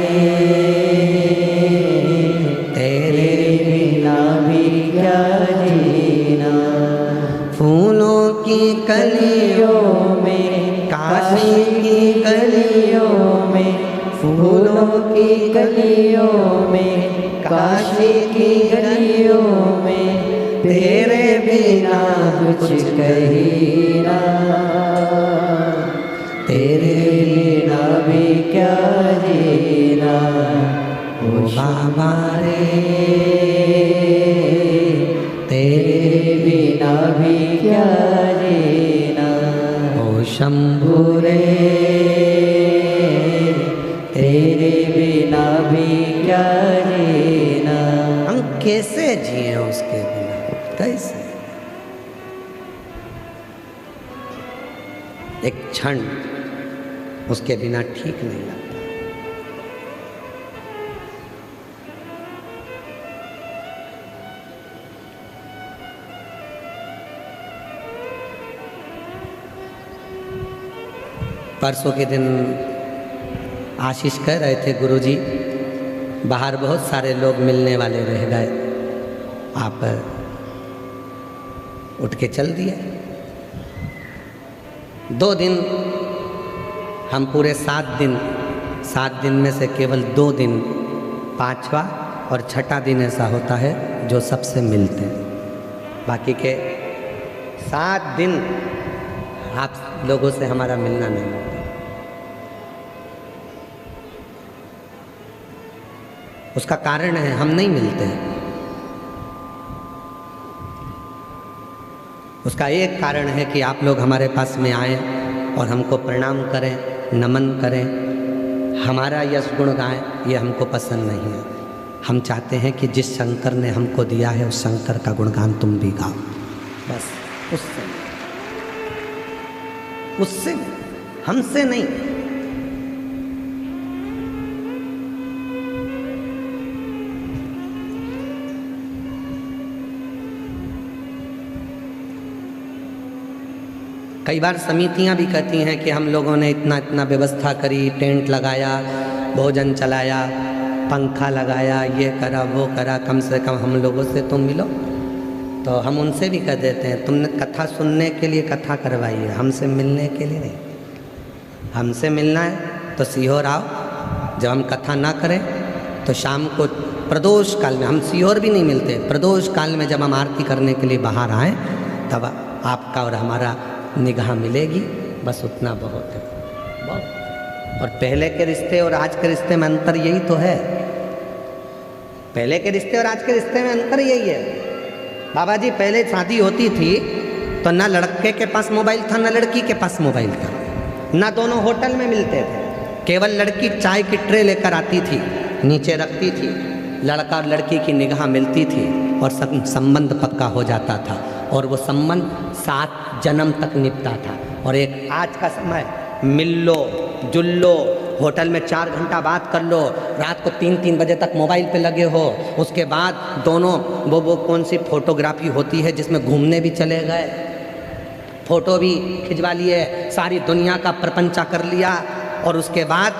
तेरे बिना भी क्या जीना। फूलों की कलियों में, काशी की गलियों में, फूलों की गलियों में, काशी की गलियों में, तेरे बिना कुछ कहीं ना, तेरे बिना भी क्या जीना। ओ बाबा रे, तेरे बिना भी क्या जीना। ओ शंभू रे, तेरे बिना भी क्या जीना। हम कैसे जिए उसके बिना, कैसे? एक क्षण उसके बिना ठीक नहीं लगता। परसों के दिन आशीष कह रहे थे, गुरुजी बाहर बहुत सारे लोग मिलने वाले रह गए, आप उठ के चल दिए। 2 दिन, हम पूरे 7 दिन में से केवल 2 दिन, 5वां और 6ठा दिन ऐसा होता है जो सबसे मिलते हैं। बाकी के 7 दिन आप लोगों से हमारा मिलना नहीं होता। उसका कारण है हम नहीं मिलते हैं। उसका एक कारण है कि आप लोग हमारे पास में आएँ और हमको प्रणाम करें, नमन करें, हमारा यश गुण गाएं, ये हमको पसंद नहीं है। हम चाहते हैं कि जिस शंकर ने हमको दिया है उस शंकर का गुणगान तुम भी गाओ, बस उससे हमसे नहीं। कई बार समितियां भी कहती हैं कि हम लोगों ने इतना इतना व्यवस्था करी, टेंट लगाया, भोजन चलाया, पंखा लगाया, ये करा वो करा, कम से कम हम लोगों से तुम मिलो। तो हम उनसे भी कह देते हैं तुमने कथा सुनने के लिए कथा करवाई है, हमसे मिलने के लिए नहीं। हमसे मिलना है तो सीहोर आओ। जब हम कथा ना करें तो शाम को प्रदोष काल में, हम सीहोर भी नहीं मिलते, प्रदोष काल में जब हम आरती करने के लिए बाहर आएँ तब आपका और हमारा निगाह मिलेगी, बस उतना बहुत है, बहुत। और पहले के रिश्ते और आज के रिश्ते में अंतर यही तो है। पहले के रिश्ते और आज के रिश्ते में अंतर यही है। बाबा जी, पहले शादी होती थी तो ना लड़के के पास मोबाइल था ना लड़की के पास मोबाइल था, ना दोनों होटल में मिलते थे। केवल लड़की चाय की ट्रे लेकर आती थी, नीचे रखती थी, लड़का और लड़की की निगाह मिलती थी और संबंध पक्का हो जाता था, और वो संबंध 7 जन्म तक निपटा था। और एक आज का समय, मिल लो जुल लो, होटल में 4 घंटा बात कर लो, रात को 3-3 बजे तक मोबाइल पे लगे हो, उसके बाद दोनों वो कौन सी फोटोग्राफी होती है जिसमें घूमने भी चले गए, फोटो भी खिंचवा लिए, सारी दुनिया का प्रपंचा कर लिया, और उसके बाद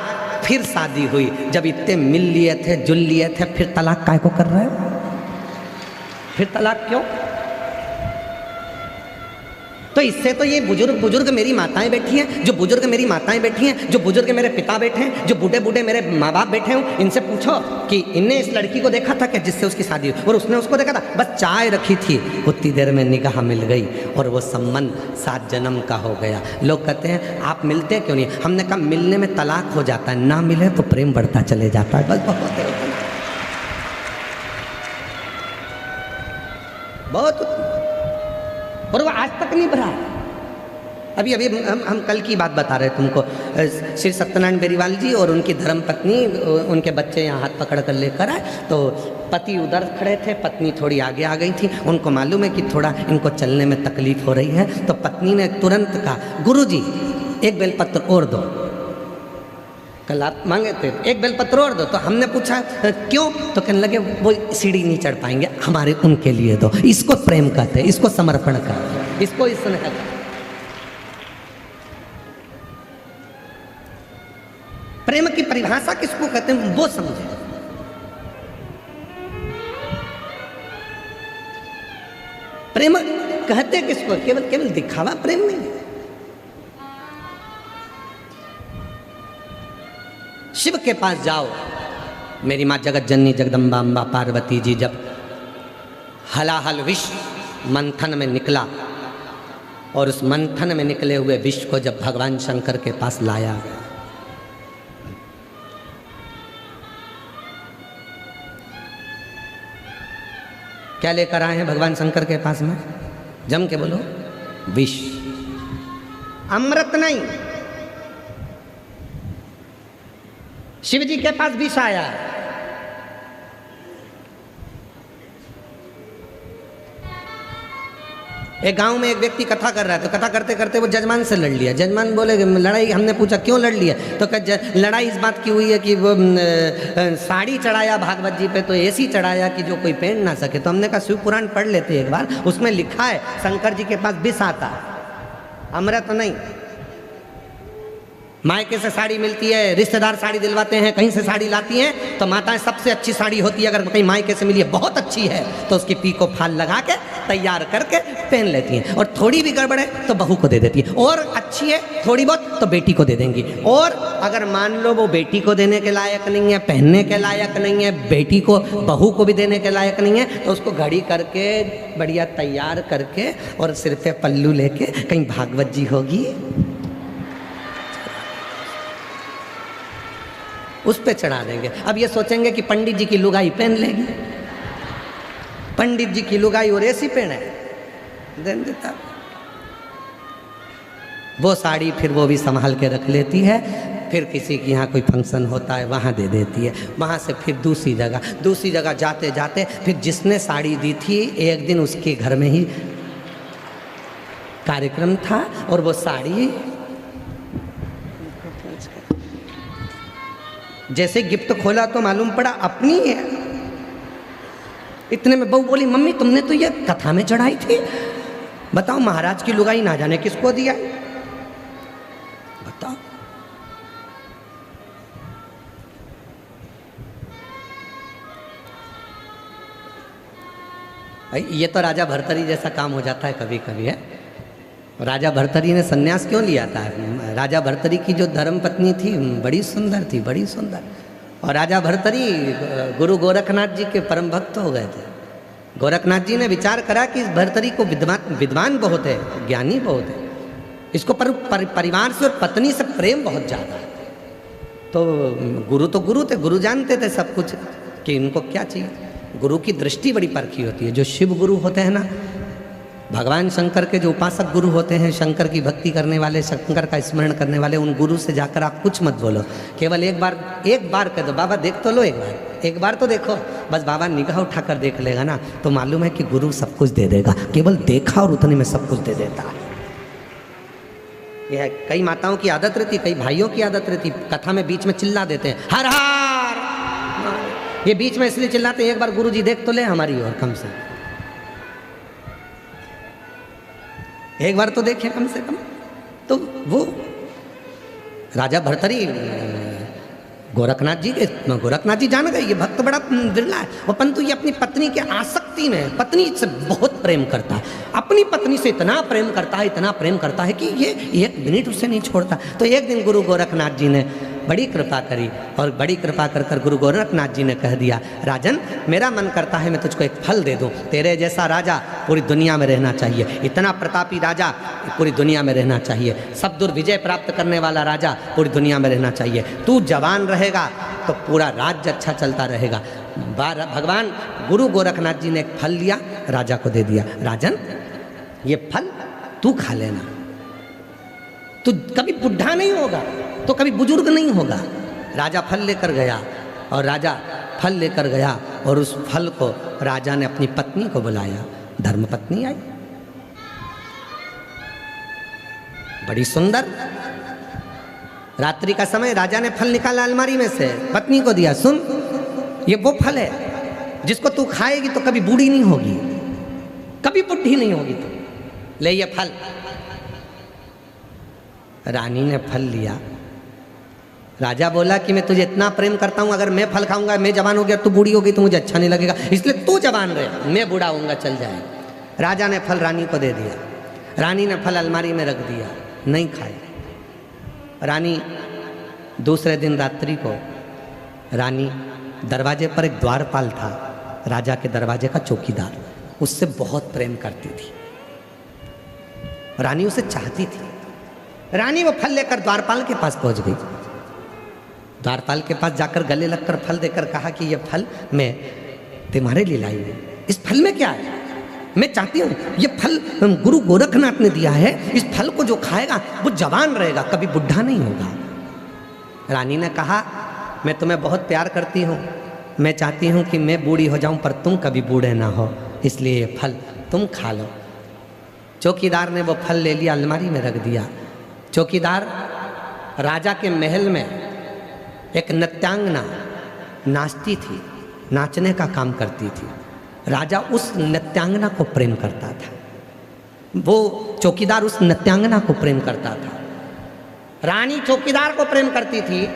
फिर शादी हुई। जब इतने मिल लिए थे, जुल लिए थे, फिर तलाक काय को कर रहे हो? फिर तलाक क्यों? तो इससे तो ये बुजुर्ग मेरी माताएं बैठी हैं, जो बुजुर्ग मेरी माताएं बैठी हैं, जो बुजुर्ग मेरे पिता बैठे हैं, जो बूढ़े मेरे माँ बाप बैठे हैं, इनसे पूछो कि इनने इस लड़की को देखा था क्या जिससे उसकी शादी हुई, और उसने उसको देखा था? बस चाय रखी थी, उतनी देर में निगाह मिल गई और वो संबंध 7 जन्म का हो गया। लोग कहते हैं आप मिलते क्यों नहीं? हमने कहा मिलने में तलाक हो जाता है, ना मिले तो प्रेम बढ़ता चले जाता है। बस बहुत, और वो आज तक नहीं भरा। अभी हम कल की बात बता रहे तुमको, श्री सत्यनारायण बेरीवाल जी और उनकी धर्म पत्नी, उनके बच्चे यहाँ हाथ पकड़ कर लेकर आए, तो पति उधर खड़े थे, पत्नी थोड़ी आगे आ गई थी। उनको मालूम है कि थोड़ा इनको चलने में तकलीफ हो रही है, तो पत्नी ने तुरंत कहा, गुरुजी 1 बेलपत्र और दो। कल आप मांगे थे 1 बेलपत्र और दो, तो हमने पूछा क्यों? तो कहने लगे वो सीढ़ी नहीं चढ़ पाएंगे, हमारे उनके लिए दो। इसको प्रेम कहते हैं, इसको समर्पण कहते हैं, इसको स्नेह कहते हैं। प्रेम की परिभाषा किसको कहते हैं वो समझे। प्रेम कहते किसको? केवल दिखावा प्रेम नहीं है। शिव के पास जाओ, मेरी माँ जगत जननी जगदम्बा अम्बा पार्वती जी जब हलाहल विष मंथन में निकला, और उस मंथन में निकले हुए विष को जब भगवान शंकर के पास लाया गया, क्या लेकर आए हैं भगवान शंकर के पास में? जम के बोलो, विष, अमृत नहीं। शिव जी के पास विष आया। एक गांव में एक व्यक्ति कथा कर रहा है, तो कथा करते करते वो जजमान से लड़ लिया। जजमान बोले लड़ाई, हमने पूछा क्यों लड़ लिया? तो लड़ाई इस बात की हुई है कि वो साड़ी चढ़ाया भागवत जी पे, तो ऐसी चढ़ाया कि जो कोई पहन ना सके। तो हमने कहा शिव पुराण पढ़ लेते एक बार, उसमें लिखा है शंकर जी के पास विष आता, अमृत नहीं। मायके से साड़ी मिलती है, रिश्तेदार साड़ी दिलवाते हैं, कहीं से साड़ी लाती हैं, तो माताएं सबसे अच्छी साड़ी होती है, अगर कहीं मायके से मिली है बहुत अच्छी है तो उसकी पीको फाल लगा के तैयार करके पहन लेती हैं, और थोड़ी भी गड़बड़ है तो बहू को दे देती है, और अच्छी है थोड़ी बहुत तो बेटी को दे देंगी। और अगर मान लो वो बेटी को देने के लायक नहीं है, पहनने के लायक नहीं है, बेटी को बहू को भी देने के लायक नहीं है, तो उसको घड़ी करके बढ़िया तैयार करके और सिर पे पल्लू लेके कहीं भागवत जी होगी उस पे चढ़ा देंगे। अब ये सोचेंगे कि पंडित जी की लुगाई पहन लेगी, पंडित जी की लुगाई और ऐसी पहने देन देता वो साड़ी, फिर वो भी संभाल के रख लेती है। फिर किसी के यहाँ कोई फंक्शन होता है वहाँ दे देती है, वहाँ से फिर दूसरी जगह जाते जाते फिर जिसने साड़ी दी थी एक दिन उसके घर में ही कार्यक्रम था, और वो साड़ी जैसे गिफ्ट खोला तो मालूम पड़ा अपनी है। इतने में बहू बोली, मम्मी तुमने तो ये कथा में चढ़ाई थी, बताओ महाराज की लुगाई ना जाने किसको दिया, बताओ। ये तो राजा भर्तरी जैसा काम हो जाता है कभी कभी है। राजा भर्तरी ने सन्यास क्यों लिया था? राजा भर्तरी की जो धर्म पत्नी थी बड़ी सुंदर थी, बड़ी सुंदर, और राजा भर्तरी गुरु गोरखनाथ जी के परम भक्त हो गए थे। गोरखनाथ जी ने विचार करा कि इस भर्तरी को विद्वान बहुत है, ज्ञानी बहुत है, इसको परिवार से और पत्नी से प्रेम बहुत ज़्यादा है। तो गुरु थे, गुरु जानते थे सब कुछ कि इनको क्या चाहिए। गुरु की दृष्टि बड़ी परखी होती है। जो शिव गुरु होते हैं ना, भगवान शंकर के जो उपासक गुरु होते हैं, शंकर की भक्ति करने वाले, शंकर का स्मरण करने वाले, उन गुरु से जाकर आप कुछ मत बोलो, केवल एक बार कह दो, बाबा देख तो लो, एक बार तो देखो। बस बाबा निगाह उठाकर देख लेगा ना तो मालूम है कि गुरु सब कुछ दे देगा। केवल देखा और उतने में सब कुछ दे देता है। यह कई माताओं की आदत रहती, कई भाइयों की आदत रहती, कथा में बीच में चिल्ला देते हैं हर हर। ये बीच में इसलिए चिल्लाते हैं, एक बार गुरु जी देख तो ले हमारी ओर, कम से एक बार तो देखे कम से कम। तो वो राजा भर्तरी गोरखनाथ जी जान गए, ये भक्त बड़ा बिरला है, और परंतु ये अपनी पत्नी के आसक्ति में, पत्नी से बहुत प्रेम करता है, अपनी पत्नी से इतना प्रेम करता है कि ये एक मिनट उससे नहीं छोड़ता। तो एक दिन गुरु गोरखनाथ जी ने बड़ी कृपा करी, और बड़ी कृपा कर गुरु गोरखनाथ जी ने कह दिया, राजन मेरा मन करता है मैं तुझको एक फल दे दूं, तेरे जैसा राजा पूरी दुनिया में रहना चाहिए, इतना प्रतापी राजा पूरी दुनिया में रहना चाहिए, सब दूर विजय प्राप्त करने वाला राजा पूरी दुनिया में रहना चाहिए। तू जवान रहेगा तो पूरा राज्य अच्छा चलता रहेगा। भगवान गुरु गोरखनाथ जी ने एक फल लिया, राजा को दे दिया, राजन ये फल तू खा लेना, तू कभी बुढ़ा नहीं होगा, तो कभी बुजुर्ग नहीं होगा। राजा फल लेकर गया, और राजा फल लेकर गया, और उस फल को राजा ने अपनी पत्नी को बुलाया, धर्मपत्नी आई, बड़ी सुंदर। रात्रि का समय, राजा ने फल निकाला अलमारी में से, पत्नी को दिया, सुन ये वो फल है जिसको तू खाएगी तो कभी बूढ़ी नहीं होगी, कभी बुढ़ी नहीं होगी, तू ले ये फल। रानी ने फल लिया। राजा बोला कि मैं तुझे इतना प्रेम करता हूं, अगर मैं फल खाऊंगा, मैं जवान हो गया, तू बूढ़ी हो गई तो मुझे अच्छा नहीं लगेगा, इसलिए तू जवान रहे, मैं बूढ़ा होऊंगा, चल जाए। राजा ने फल रानी को दे दिया, रानी ने फल अलमारी में रख दिया, नहीं खाया। रानी दूसरे दिन रात्रि को, रानी दरवाजे पर एक द्वारपाल था, राजा के दरवाजे का चौकीदार, उससे बहुत प्रेम करती थी, रानी उसे चाहती थी। रानी वो फल लेकर द्वारपाल के पास पहुंच गई, द्वारपाल के पास जाकर गले लगकर फल देकर कहा कि ये फल मैं तुम्हारे लिए लाई हूं, इस फल में क्या है, मैं चाहती हूँ ये फल गुरु गोरखनाथ ने दिया है, इस फल को जो खाएगा वो जवान रहेगा, कभी बुढ़ा नहीं होगा। रानी ने कहा मैं तुम्हें बहुत प्यार करती हूँ, मैं चाहती हूँ कि मैं बूढ़ी हो जाऊँ पर तुम कभी बूढ़े ना हो, इसलिए ये फल तुम खा लो। चौकीदार ने वो फल ले लिया, अलमारी में रख दिया। चौकीदार राजा के महल में एक नृत्यांगना नाचती थी, नाचने का काम करती थी। राजा उस नृत्यांगना को प्रेम करता था, वो चौकीदार उस नृत्यांगना को प्रेम करता था। रानी चौकीदार को प्रेम करती थी,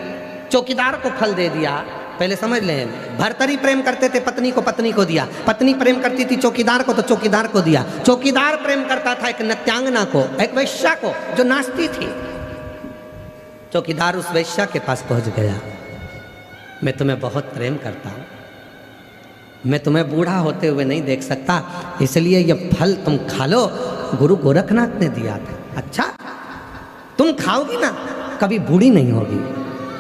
चौकीदार को फल दे दिया। पहले समझ लें, भर्तरी प्रेम करते थे पत्नी को दिया, पत्नी प्रेम करती थी चौकीदार को तो चौकीदार को दिया, चौकीदार प्रेम करता था एक नृत्यांगना को, एक वैश्या को जो नाचती थी। चौकीदार उस वैश्या के पास पहुंच गया, मैं तुम्हें बहुत प्रेम करता हूं, मैं तुम्हें बूढ़ा होते हुए नहीं देख सकता, इसलिए ये फल तुम खा लो, गुरु गोरखनाथ ने दिया था। अच्छा तुम खाओगी ना, कभी बूढ़ी नहीं होगी,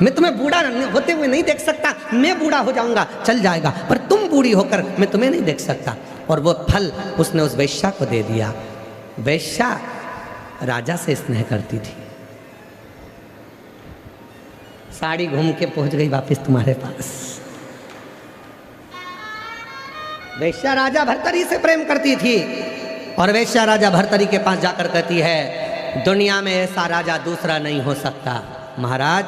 मैं तुम्हें बूढ़ा होते हुए नहीं देख सकता, मैं बूढ़ा हो जाऊंगा, चल जाएगा, पर तुम बूढ़ी होकर मैं तुम्हें नहीं देख सकता। और वो फल उसने उस वैश्या को दे दिया। वैश्या राजा से स्नेह करती थी, साड़ी घूम के पहुंच गई वापस तुम्हारे पास। वैश्या राजा भर्तरी से प्रेम करती थी, और वैश्या राजा भर्तरी के पास जाकर कहती है दुनिया में ऐसा राजा दूसरा नहीं हो सकता, महाराज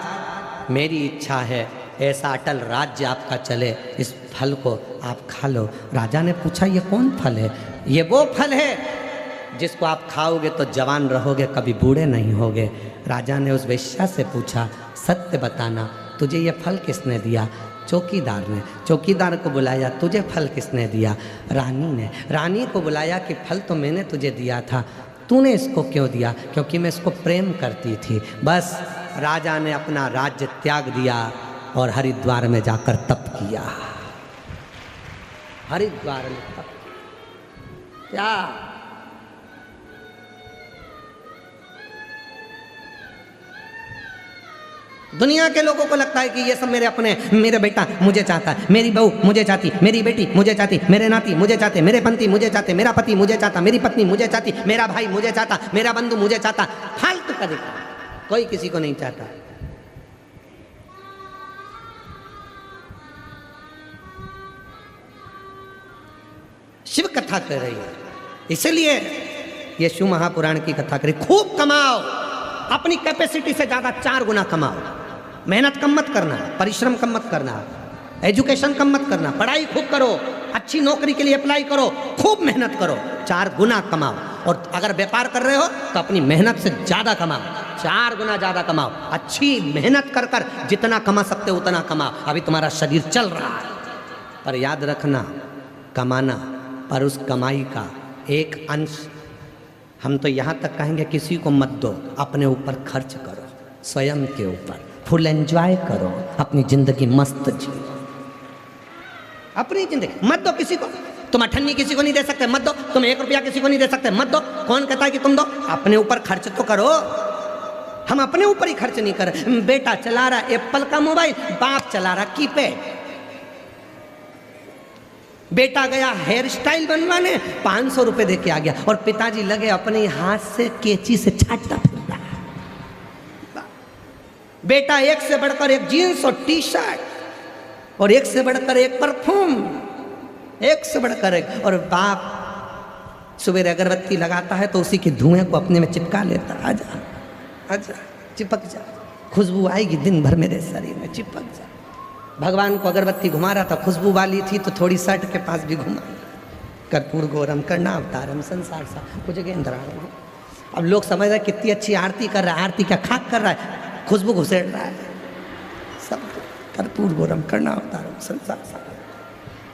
मेरी इच्छा है ऐसा अटल राज्य आपका चले, इस फल को आप खा लो। राजा ने पूछा ये कौन फल है? ये वो फल है जिसको आप खाओगे तो जवान रहोगे, कभी बूढ़े नहीं होगे। राजा ने उस वैश्या से पूछा सत्य बताना, तुझे ये फल किसने दिया? चौकीदार ने। चौकीदार को बुलाया, तुझे फल किसने दिया? रानी ने। रानी को बुलाया कि फल तो मैंने तुझे दिया था, तूने इसको क्यों दिया? क्योंकि मैं इसको प्रेम करती थी। बस राजा ने अपना राज्य त्याग दिया और हरिद्वार में जाकर तप किया। हरिद्वार में तप क्या? दुनिया के लोगों को लगता है कि ये सब मेरे अपने, मेरा बेटा मुझे चाहता है, मेरी बहू मुझे चाहती, मेरी बेटी मुझे चाहती, मेरे नाती मुझे चाहते, मेरे पति मुझे चाहते, मेरा पति मुझे चाहता, मेरी पत्नी मुझे चाहती, मेरा भाई मुझे चाहता, मेरा बंधु मुझे चाहता। फालतू का देखा, कोई किसी को नहीं चाहता। शिव कथा कर रही है, इसलिए ये शिव महापुराण की कथा करी। खूब कमाओ, अपनी कैपेसिटी से ज्यादा 4 गुना कमाओ। मेहनत कम मत करना, परिश्रम कम मत करना, एजुकेशन कम मत करना, पढ़ाई खूब करो, अच्छी नौकरी के लिए अप्लाई करो, खूब मेहनत करो, 4 गुना कमाओ। और अगर व्यापार कर रहे हो तो अपनी मेहनत से ज्यादा कमाओ, 4 गुना ज्यादा कमाओ। अच्छी मेहनत कर कर जितना कमा सकते हो उतना कमाओ। अभी तुम्हारा शरीर चल रहा है, पर याद रखना, कमाना, पर उस कमाई का एक अंश, हम तो यहाँ तक कहेंगे, किसी को मत दो, अपने ऊपर खर्च करो, स्वयं के ऊपर फुल एंजॉय करो, अपनी जिंदगी मस्त जियो। अपनी जिंदगी मत दो किसी को। तुम 98 किसी को नहीं दे सकते, मत दो। तुम 1 रुपया किसी को नहीं दे सकते, मत दो। कौन कहता है कि तुम दो? अपने ऊपर खर्च तो करो। हम अपने ऊपर ही खर्च नहीं कर रहे। बेटा चला रहा एप्पल का मोबाइल, बाप चला रहा कीपैड। बेटा गया हेयर स्टाइल बनवाने, 500 रुपए दे के आ गया, और पिताजी लगे अपने हाथ से केची से छाटता फिरता। बेटा एक से बढ़कर एक जीन्स और टी शर्ट, और एक से बढ़कर एक परफ्यूम, एक से बढ़कर एक। और बाप सुबह अगरबत्ती लगाता है तो उसी के धुएं को अपने में चिपका लेता। आजा आजा, चिपक जा, खुशबू आएगी दिन भर मेरे शरीर में, चिपक जा। भगवान को अगरबत्ती घुमा रहा था, खुशबू वाली थी तो थोड़ी शर्ट के पास भी घुमा। कर्पूर गौरम कर्णावतारम संसार सा कुछ गेंद्राणम। अब लोग समझ रहे कितनी अच्छी आरती कर रहा है। आरती क्या खाक कर रहा है, खुशबू घुसेड़ रहा है। सब कर्पूर गौरम कर्णावतारम संसार सा।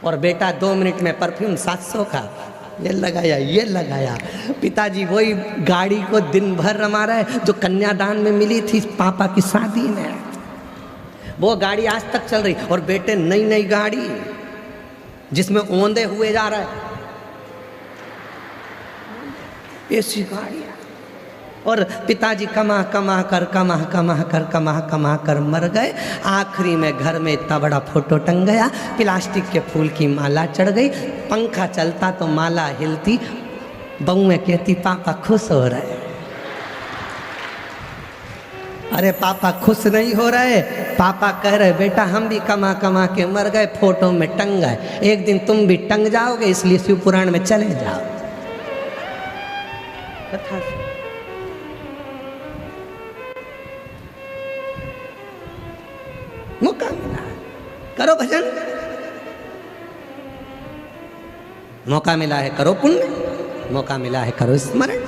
और बेटा 2 मिनट में परफ्यूम 700 का, ये लगाया ये लगाया। पिताजी वही गाड़ी को दिन भर रमा रहा है जो कन्यादान में मिली थी पापा की शादी में, वो गाड़ी आज तक चल रही। और बेटे नई नई गाड़ी जिसमें ओंधे हुए जा रहा है, ऐसी गाड़ियाँ। और पिताजी कमा कमा कर मर गए। आखिरी में घर में इतना बड़ा फोटो टंग गया, प्लास्टिक के फूल की माला चढ़ गई, पंखा चलता तो माला हिलती। बहुएं कहती पापा खुश हो रहे। अरे पापा खुश नहीं हो रहे, पापा कह रहे बेटा हम भी कमा कमा के मर गए, फोटो में टंग गए, एक दिन तुम भी टंग जाओगे, इसलिए शिव पुराण में चले जाओ। कथा मौका मिला है, करो भजन। मौका मिला है करो पुण्य, मौका मिला है करो स्मरण।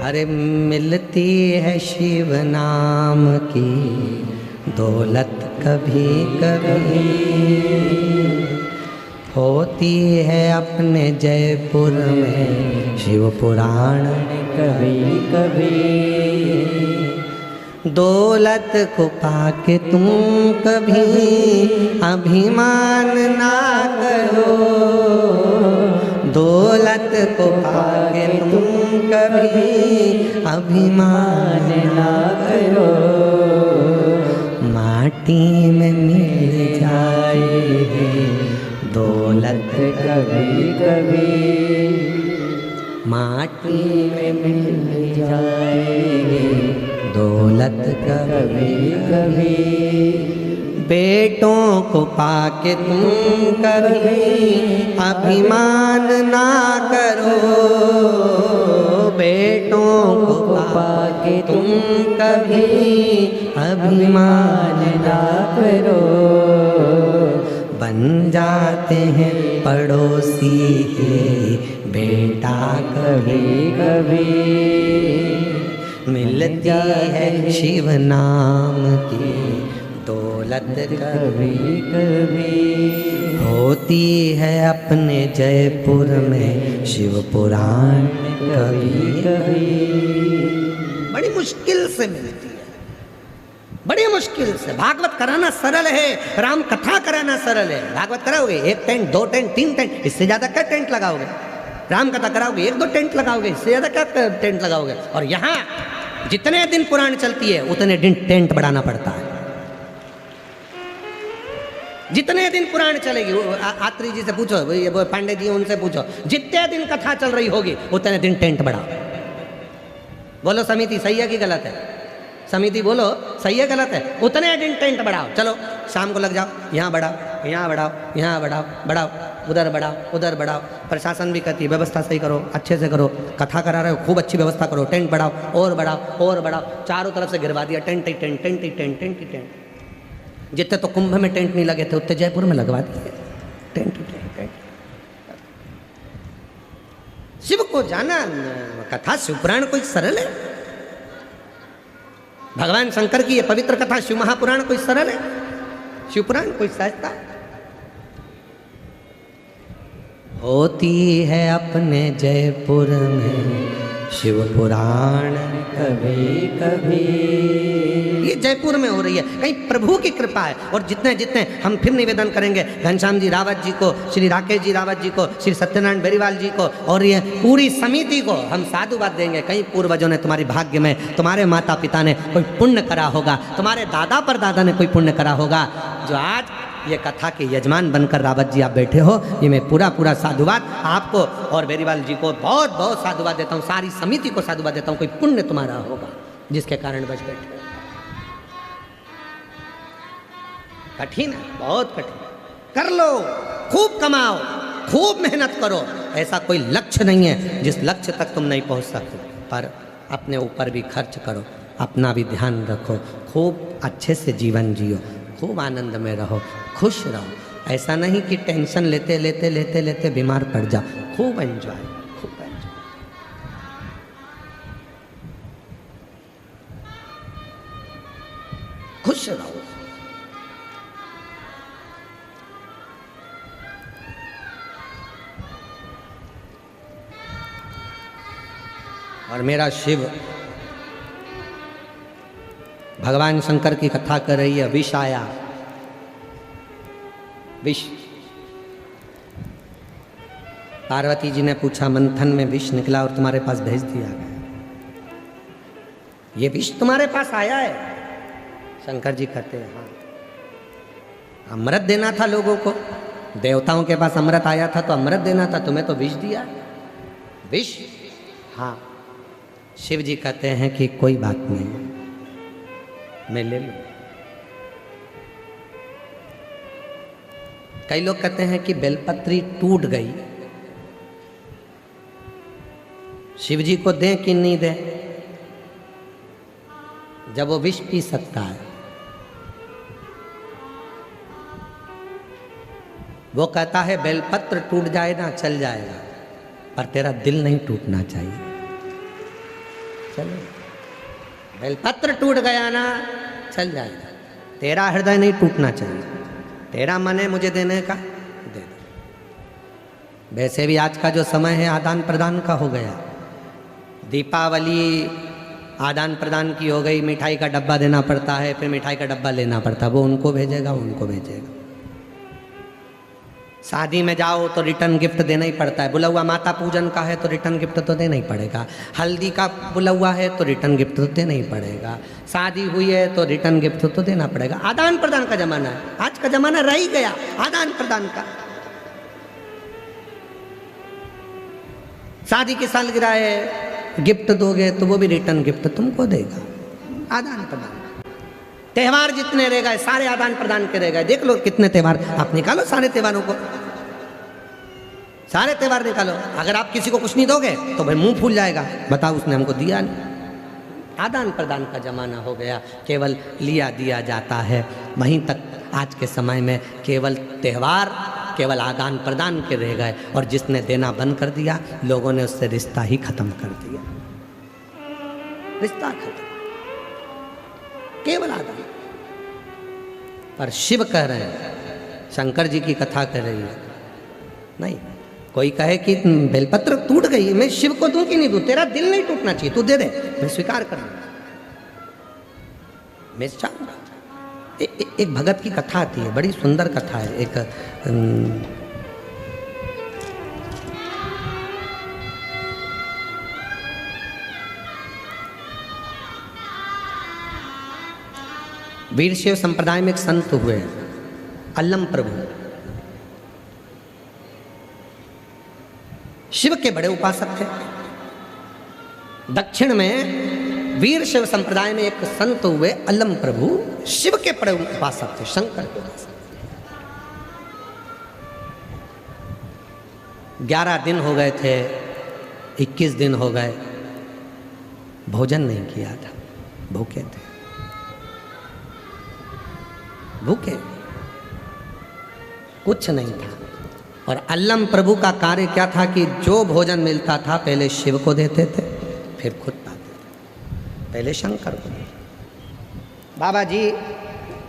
अरे मिलती है शिव नाम की दौलत कभी कभी, होती है अपने जयपुर में शिव पुराण कभी कभी। दौलत को पाके तुम कभी अभिमान ना करो, दौलत को पाके तुम कभी अभिमान ना करो। माटी में मिल जाए दौलत कभी कभी, माटी में मिल जाए दौलत कभी कभी। बेटों को पाके तुम कभी अभिमान ना करो, बेटों को पाके तुम कभी अभिमान ना करो। बन जाते हैं पड़ोसी है बेटा कभी कभी, मिलती है शिव नाम की दौलत कभी कभी, होती है अपने जयपुर में शिव पुराण कभी कभी। बड़ी मुश्किल से मिलती है, बड़ी मुश्किल से। भागवत कराना सरल है, राम कथा कराना सरल है। भागवत कराओगे 1 टेंट 2 टेंट 3 टेंट, इससे ज्यादा क्या टेंट लगाओगे? राम कथा कराओगे, 1-2 टेंट लगाओगे, इससे ज़्यादा क्या टेंट लगाओगे। और यहाँ जितने दिन पुराण चलती है उतने दिन टेंट बढ़ाना पड़ता है। जितने दिन पुराण चलेगी, आत्री जी से पूछो, वो पांडे जी उनसे पूछो, जितने दिन कथा चल रही होगी उतने दिन टेंट बढ़ाओ। बोलो समिति सही है कि गलत है? समिति बोलो सही है गलत है? उतने दिन टेंट बढ़ाओ। चलो शाम को लग जाओ, यहाँ बढ़ाओ, यहाँ बढ़ाओ, यहाँ बढ़ाओ, बढ़ाओ, उधर बढ़ाओ, उधर बढ़ाओ। प्रशासन भी कहती है व्यवस्था सही करो, अच्छे से करो, कथा करा रहे हो खूब अच्छी व्यवस्था करो, टेंट बढ़ाओ, और बढ़ाओ, और बढ़ाओ। चारों तरफ से गिरवा दिया टेंट ही टेंट, टेंट ही टेंट, टेंट ही टेंट। जितने तो कुंभ में टेंट नहीं लगे थे उतने जयपुर में लगवा दिए टेंट ही टेंट, टेंट। शिव को जाना, कथा शिवपुराण कोई सरल है? भगवान शंकर की ये पवित्र कथा शिव महापुराण कोई सरल है? शिवपुराण कोई सहजता? होती है अपने जयपुर में शिव पुराण कभी कभी। ये जयपुर में हो रही है, कहीं प्रभु की कृपा है। और जितने जितने हम फिर निवेदन करेंगे घनश्याम जी रावत जी को, श्री राकेश जी रावत जी को, श्री सत्यनारायण बेरीवाल जी को और ये पूरी समिति को हम साधुवाद देंगे। कहीं पूर्वजों ने तुम्हारी भाग्य में, तुम्हारे माता पिता ने कोई पुण्य करा होगा, तुम्हारे दादा परदादा ने कोई पुण्य करा होगा, जो आज ये कथा के यजमान बनकर रावत जी आप बैठे हो। ये मैं पूरा पूरा साधुवाद आपको और बेरीवाल जी को बहुत बहुत साधुवाद देता हूँ, सारी समिति को साधुवाद देता हूँ। कोई पुण्य तुम्हारा होगा जिसके कारण बच बैठे। कठिन है, बहुत कठिन। कर लो, खूब कमाओ, खूब मेहनत करो। ऐसा कोई लक्ष्य नहीं है जिस लक्ष्य तक तुम नहीं पहुंच सकते, पर अपने ऊपर भी खर्च करो, अपना भी ध्यान रखो, खूब अच्छे से जीवन जियो, खूब आनंद में रहो, खुश रहो। ऐसा नहीं कि टेंशन लेते लेते लेते लेते बीमार पड़ जाओ। खूब एंजॉय, खूब एंजॉय। खुश रहो। और मेरा शिव भगवान शंकर की कथा कर रही है। विष आया, विष। पार्वती जी ने पूछा, मंथन में विष निकला और तुम्हारे पास भेज दिया गया। ये विष तुम्हारे पास आया है? शंकर जी कहते हैं हाँ। अमृत देना था लोगों को, देवताओं के पास अमृत आया था तो अमृत देना था, तुम्हें तो विष दिया। विष? हाँ। शिव जी कहते हैं कि कोई बात नहीं, मैं ले लूं। कई लोग कहते हैं कि बेलपत्री टूट गई, शिव जी को दें कि नहीं दें, जब वो विष पी सकता है। वो कहता है बेलपत्र टूट जाए ना चल जाएगा, पर तेरा दिल नहीं टूटना चाहिए। चलो, बेलपत्र टूट गया ना चल जाएगा, तेरा हृदय नहीं टूटना चाहिए। तेरा मन है मुझे देने का, दे दे। वैसे भी आज का जो समय है आदान प्रदान का हो गया। दीपावली आदान प्रदान की हो गई, मिठाई का डब्बा देना पड़ता है, फिर मिठाई का डब्बा लेना पड़ता है, वो उनको भेजेगा, वो उनको भेजेगा। शादी में जाओ तो रिटर्न गिफ्ट देना ही पड़ता है। बुलौआ माता पूजन का है तो रिटर्न गिफ्ट तो देना ही पड़ेगा। हल्दी का बुलौआ है तो रिटर्न गिफ्ट तो देना ही पड़ेगा। शादी हुई है तो रिटर्न गिफ्ट तो देना पड़ेगा। आदान प्रदान का जमाना है, आज का जमाना रह ही गया आदान प्रदान का। शादी की सालगिरह है, गिफ्ट दोगे तो वो भी रिटर्न गिफ्ट तुमको देगा। आदान प्रदान। त्यौहार जितने रह गए सारे आदान प्रदान के रह गए। देख लो कितने त्यौहार, आप निकालो सारे त्यौहारों को, सारे त्यौहार निकालो। अगर आप किसी को कुछ नहीं दोगे तो भाई मुंह फूल जाएगा, बताओ उसने हमको दिया नहीं। आदान प्रदान का जमाना हो गया, केवल लिया दिया जाता है। वहीं तक आज के समय में केवल त्यौहार, केवल आदान प्रदान के रह गए, और जिसने देना बंद कर दिया लोगों ने उससे रिश्ता ही खत्म कर दिया। रिश्ता खत्म, केवल आदान। पर शिव कह रहे हैं, शंकर जी की कथा कर रही है, नहीं। कोई कहे कि बेलपत्र टूट गई, मैं शिव को दूं कि नहीं दूं, तेरा दिल नहीं टूटना चाहिए, तू दे दे, मैं स्वीकार करूंगा, मैं चाहूंगा। एक भगत की कथा आती है, बड़ी सुंदर कथा है। एक वीरशैव संप्रदाय में एक संत हुए अल्लम प्रभु, शिव के बड़े उपासक थे। दक्षिण में वीरशैव संप्रदाय में एक संत हुए अल्लम प्रभु, शिव के बड़े उपासक थे, शंकर के उपासक। 11 दिन हो गए थे, 21 दिन हो गए, भोजन नहीं किया था, भूखे थे, भूखे, कुछ नहीं था। और अल्लम प्रभु का कार्य क्या था कि जो भोजन मिलता था पहले शिव को देते थे, फिर खुद पाते थे, पहले शंकर को देते। बाबा जी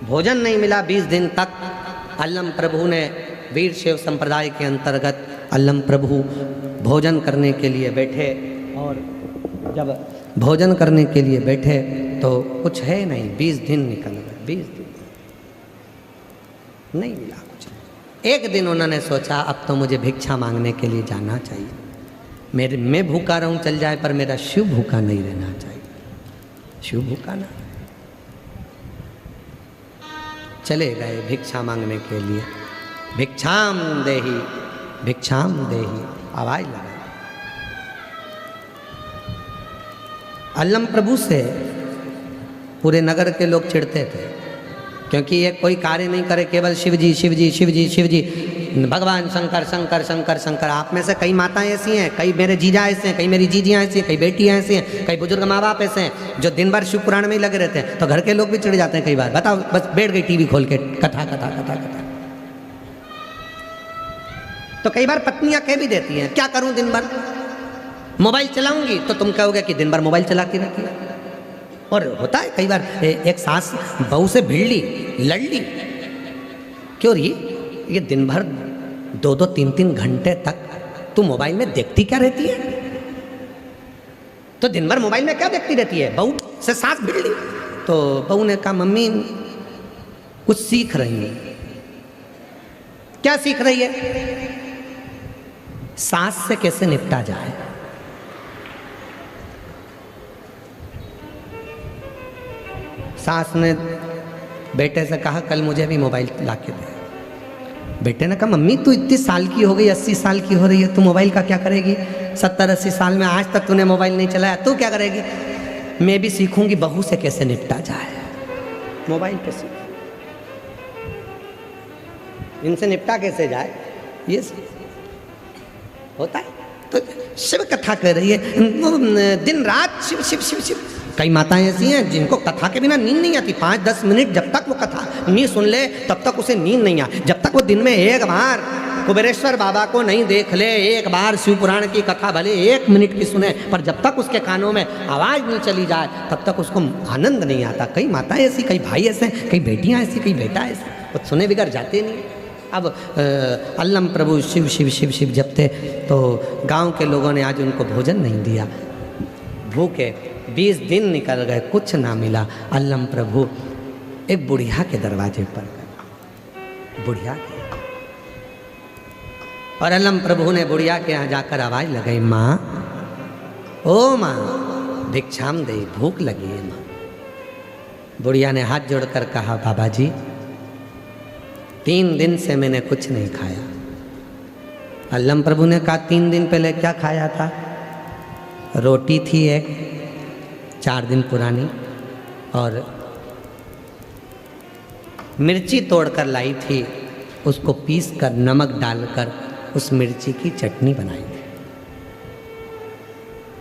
भोजन नहीं मिला 20 दिन तक। अल्लम प्रभु ने वीरशैव संप्रदाय के अंतर्गत अल्लम प्रभु भोजन करने के लिए बैठे, और जब भोजन करने के लिए बैठे तो कुछ है नहीं, 20 दिन निकल गए, 20 दिन नहीं मिला कुछ। एक दिन उन्होंने सोचा अब तो मुझे भिक्षा मांगने के लिए जाना चाहिए, मैं भूखा रहूं चल जाए, पर मेरा शिव भूखा नहीं रहना चाहिए, शिव भूखा ना। चले गए भिक्षा मांगने के लिए, भिक्षाम देहि, भिक्षाम देहि, आवाज लगा। अल्लम प्रभु से पूरे नगर के लोग चिढ़ते थे, क्योंकि ये कोई कार्य नहीं करे, केवल शिव जी शिव जी शिव जी शिव जी, भगवान शंकर शंकर शंकर शंकर। आप में से कई माताएं ऐसी हैं, कई मेरे जीजा ऐसे हैं, कई मेरी जीजियाँ ऐसी हैं, कई बेटियाँ ऐसी हैं, कई बुजुर्ग माँ बाप ऐसे हैं जो दिन भर शिव पुराण में ही लगे रहते हैं, तो घर के लोग भी चिढ़ जाते हैं कई बार। बताओ, बस बैठ गई टीवी खोल के, कथा कथा कथा कथा। तो कई बार पत्नियां कह भी देती हैं, क्या करूं दिन भर मोबाइल चलाऊंगी, तो तुम कहोगे कि दिन भर मोबाइल चलाती रहती है। और होता है कई बार एक सास बहू से भिड़ ली, लड़ ली, क्यों रही, ये दिन भर 2-2 3-3 घंटे तक तू मोबाइल में देखती क्या रहती है, तो दिन भर मोबाइल में क्या देखती रहती है। बहू से सास भिड़ ली, तो बहू ने कहा मम्मी कुछ सीख रही है। क्या सीख रही है? सास से कैसे निपटा जाए। सास ने बेटे से कहा कल मुझे भी मोबाइल ला के दे। बेटे ने कहा मम्मी तू इतनी साल की हो गई, 80 साल की हो रही है, तू मोबाइल का क्या करेगी? 70-80 साल में आज तक तूने मोबाइल नहीं चलाया, तू क्या करेगी? मैं भी सीखूंगी बहू से कैसे निपटा जाए, मोबाइल पे सीख, इनसे निपटा कैसे जाए, ये होता है। तो शिव कथा कर रही है दिन रात, शिव शिव शिव शिव। कई माताएं ऐसी हैं जिनको कथा के बिना नींद नहीं आती, 5-10 मिनट जब तक वो कथा नहीं सुन ले तब तक उसे नींद नहीं आती। जब तक वो दिन में एक बार कुबेरेश्वर बाबा को नहीं देख ले, एक बार शिव पुराण की कथा भले 1 मिनट की सुने, पर जब तक उसके कानों में आवाज़ नहीं चली जाए तब तक उसको आनंद नहीं आता। कई माताएं ऐसी, कई भाई ऐसे, कई बेटियाँ ऐसी, कई बेटा ऐसा, वो सुने बिगड़ जाते नहीं। अब अल्लम प्रभु शिव शिव शिव शिव जपते, तो गांव के लोगों ने आज उनको भोजन नहीं दिया, भूखे 20 दिन निकल गए, कुछ ना मिला। अल्लम प्रभु एक बुढ़िया के दरवाजे पर गए, बुढ़िया के, और अल्लम प्रभु ने बुढ़िया के यहाँ जाकर आवाज़ लगाई, माँ ओ माँ भिक्षाम दे, भूख लगी है माँ। बुढ़िया ने हाथ जोड़कर कहा बाबा जी 3 दिन से मैंने कुछ नहीं खाया। अल्लम प्रभु ने कहा 3 दिन पहले क्या खाया था? रोटी थी एक 4 दिन पुरानी, और मिर्ची तोड़कर लाई थी, उसको पीस कर नमक डालकर उस मिर्ची की चटनी बनाई थी।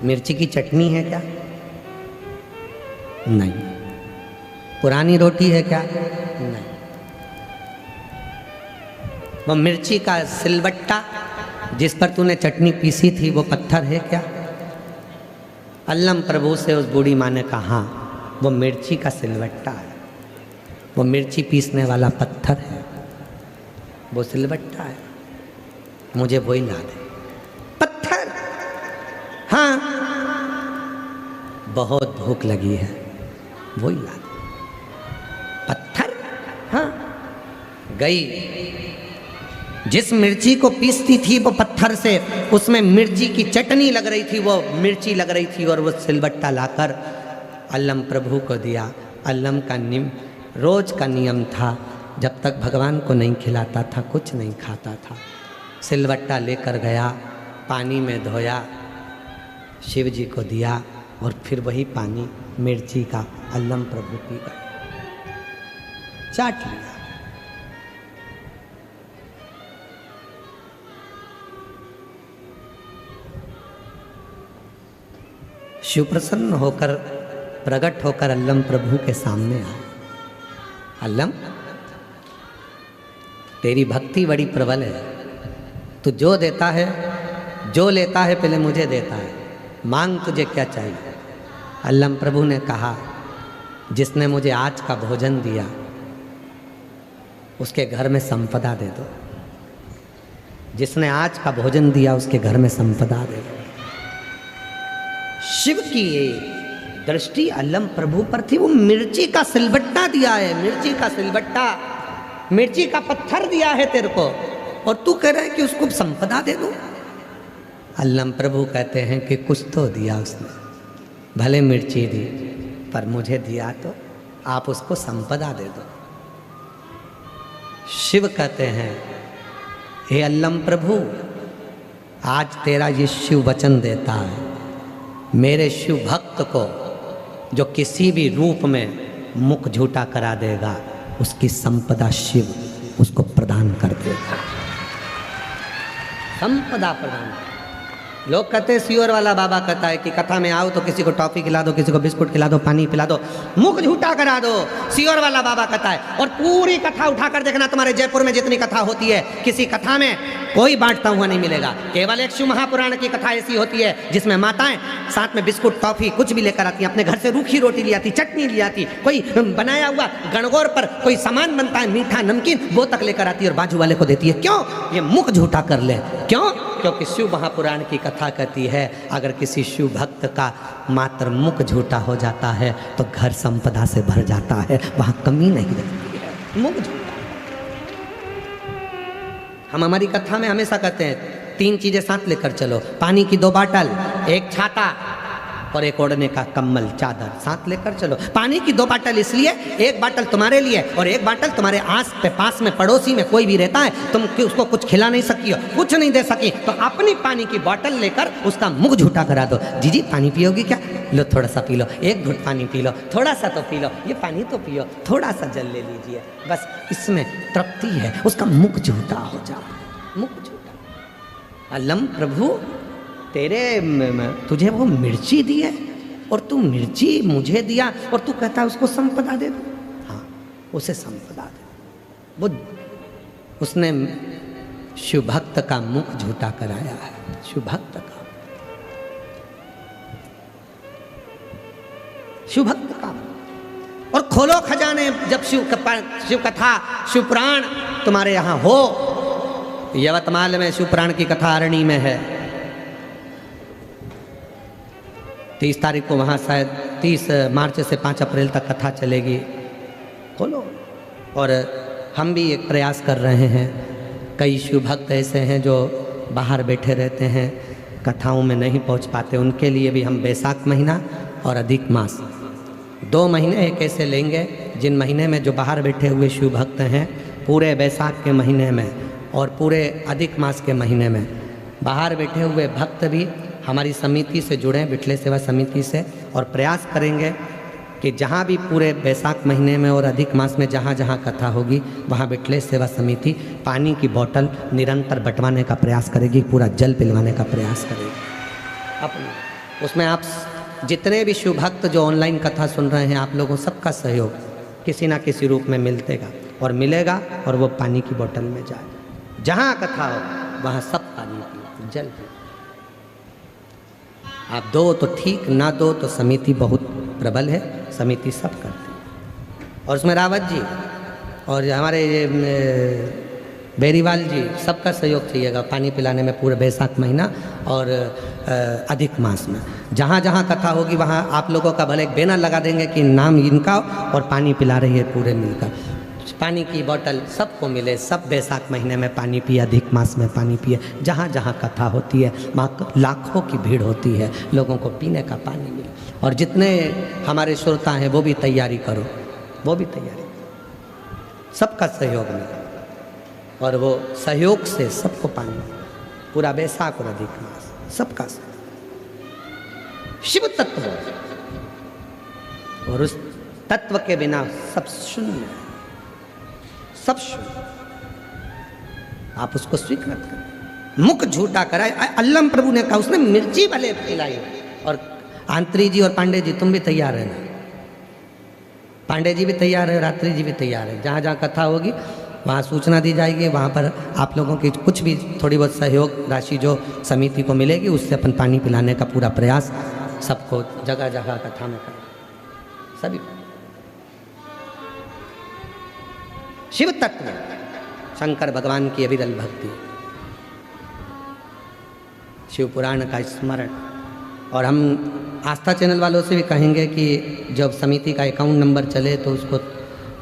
मिर्ची की चटनी है क्या? नहीं। पुरानी रोटी है क्या? नहीं। वो मिर्ची का सिलबट्टा जिस पर तूने चटनी पीसी थी वो पत्थर है क्या? अल्लम प्रभु से उस बूढ़ी माँ ने कहा हाँ, वो मिर्ची का सिलबट्टा है, वो मिर्ची पीसने वाला पत्थर है, वो सिलबट्टा है, मुझे वही ला दे। पत्थर? हाँ, बहुत भूख लगी है, वही ला दे। पत्थर? हाँ। गई, जिस मिर्ची को पीसती थी वो पत्थर से, उसमें मिर्ची की चटनी लग रही थी, वो मिर्ची लग रही थी, और वो सिलबट्टा लाकर अल्लम प्रभु को दिया। अल्लम का रोज का नियम था, जब तक भगवान को नहीं खिलाता था कुछ नहीं खाता था। सिलवट्टा लेकर गया, पानी में धोया, शिव जी को दिया और फिर वही पानी मिर्ची का अल्लम प्रभु पी गए, चाट लिया। शिव प्रसन्न होकर प्रकट होकर अल्लम प्रभु के सामने आए। अल्लम, तेरी भक्ति बड़ी प्रबल है, तू जो देता है, जो लेता है पहले मुझे देता है, मांग तुझे क्या चाहिए। अल्लम प्रभु ने कहा, जिसने मुझे आज का भोजन दिया उसके घर में संपदा दे दो। जिसने आज का भोजन दिया उसके घर में संपदा दे दो। शिव की दृष्टि अल्लम प्रभु पर थी। वो मिर्ची का सिलबट्टा दिया है, मिर्ची का सिलबट्टा, मिर्ची का पत्थर दिया है तेरे को, और तू कह रहा है कि उसको संपदा दे दो। अल्लम प्रभु कहते हैं कि कुछ तो दिया उसने, भले मिर्ची दी पर मुझे दिया तो आप उसको संपदा दे दो। शिव कहते हैं, हे अल्लम प्रभु, आज तेरा ये शिव वचन देता है, मेरे शिव भक्त को जो किसी भी रूप में मुख झूठा करा देगा उसकी संपदा शिव उसको प्रदान कर देगा। संपदा प्रदान। लोग कहते हैं, सियोर वाला बाबा कहता है कि कथा में आओ तो किसी को टॉफी खिला दो, किसी को बिस्कुट खिला दो, पानी पिला दो, मुख झूठा करा दो। सियोर वाला बाबा कहता है। और पूरी कथा उठाकर देखना, तुम्हारे जयपुर में जितनी कथा होती है, किसी कथा में कोई बांटता हुआ नहीं मिलेगा। केवल एक शिव महापुराण की कथा ऐसी होती है जिसमें माताएं साथ में बिस्कुट, टॉफी कुछ भी लेकर आती हैं, अपने घर से रूखी रोटी ले आती, चटनी ले आती, कोई बनाया हुआ गणगौर पर कोई सामान बनता है, मीठा नमकीन, वो तक लेकर आती है और बाजू वाले को देती है। क्यों? ये मुख झूठा कर ले। क्यों? क्योंकि शिव महापुराण की कथा कहती है, अगर किसी शिव भक्त का मात्र मुख झूठा हो जाता है तो घर संपदा से भर जाता है, वहां कमी नहीं रहती है। मुख झूठा। हम हमारी कथा में हमेशा कहते हैं, 3 चीजें साथ लेकर चलो, पानी की 2 बाटल, एक छाता और एक ओढ़ने का कम्बल, चादर साथ लेकर चलो। पानी की 2 बाटल इसलिए, एक बाटल तुम्हारे लिए और एक बाटल तुम्हारे आस पे पास में पड़ोसी में कोई भी रहता है, तुम उसको कुछ खिला नहीं सकी हो, कुछ नहीं दे सकी, तो अपनी पानी की बोतल लेकर उसका मुख झूठा करा दो। जी पानी पियोगी क्या? लो थोड़ा सा पी लो, एक घुट पानी पी लो, थोड़ा सा तो पी लो, ये पानी तो पियो, थोड़ा सा जल ले लीजिए, बस इसमें तृप्ति है। उसका मुख झूठा हो जाए, मुख झूठा। अल्लम प्रभु, तुझे वो मिर्ची दी है और तू मिर्ची मुझे दिया और तू कहता है उसको संपदा दे दो। हाँ, उसे संपदा दे। वो उसने शिव भक्त का मुख झूठा कराया है, शिव भक्त का, शिव भक्त का। और खोलो खजाने, जब शिव कथा, शिव पुराण तुम्हारे यहाँ हो। यवतमाल में शिव पुराण की कथा अरणी में है, 30 तारीख को वहाँ शायद 30 मार्च से 5 अप्रैल तक कथा चलेगी। खोलो। और हम भी एक प्रयास कर रहे हैं, कई शिव भक्त ऐसे हैं जो बाहर बैठे रहते हैं, कथाओं में नहीं पहुँच पाते, उनके लिए भी हम बैसाख महीना और अधिक मास 2 महीने एक ऐसे लेंगे जिन महीने में जो बाहर बैठे हुए शिव भक्त हैं, पूरे बैसाख के महीने में और पूरे अधिक मास के महीने में बाहर बैठे हुए भक्त भी हमारी समिति से जुड़ें, बिठले सेवा समिति से, और प्रयास करेंगे कि जहाँ भी पूरे बैसाख महीने में और अधिक मास में जहाँ जहाँ कथा होगी वहाँ बिठले सेवा समिति पानी की बोतल निरंतर बंटवाने का प्रयास करेगी, पूरा जल पिलवाने का प्रयास करेगी अपनी। उसमें आप जितने भी शिव भक्त जो ऑनलाइन कथा सुन रहे हैं, आप लोगों सबका सहयोग किसी ना किसी रूप में मिलतेगा और मिलेगा, और वो पानी की बोतल में जाए। जहाँ कथा हो वहाँ सब पानी पिए, जल पिए। आप दो तो ठीक, ना दो तो समिति बहुत प्रबल है, समिति सब करती है। और उसमें रावत जी और हमारे बेरीवाल जी सबका सहयोग चाहिएगा पानी पिलाने में, पूरे बैसाख महीना और अधिक मास में। जहाँ जहाँ कथा होगी वहाँ आप लोगों का भले एक बैनर लगा देंगे कि नाम इनका और पानी पिला रही है पूरे मिलकर। पानी की बोतल सबको मिले, सब बैसाख महीने में पानी पिए, अधिक मास में पानी पिए। जहाँ जहाँ कथा होती है वहाँ लाखों की भीड़ होती है, लोगों को पीने का पानी मिले। और जितने हमारे श्रोता हैं वो भी तैयारी करो, वो भी तैयारी। सबका सहयोग मिला और वो सहयोग से सबको पानी पूरा बैसाख और अधिक मास सबका शिव तत्व और उस तत्व के बिना सब शून्य, सब शून्य। आप उसको स्वीकृत करें। मुख झूठा कराए। अल्लम प्रभु ने कहा, उसने मिर्ची भले खिलाई। और आंत्री जी और पांडे जी तुम भी तैयार रहना। पांडे जी भी तैयार है, रात्रि जी भी तैयार है। जहाँ जहाँ कथा होगी वहाँ सूचना दी जाएगी। वहाँ पर आप लोगों की कुछ भी थोड़ी बहुत सहयोग राशि जो समिति को मिलेगी उससे अपन पानी पिलाने का पूरा प्रयास सबको जगह जगह कथा में करें। सभी शिव तत्व, शंकर भगवान की अविरल भक्ति, शिव पुराण का स्मरण। और हम आस्था चैनल वालों से भी कहेंगे कि जब समिति का अकाउंट नंबर चले तो उसको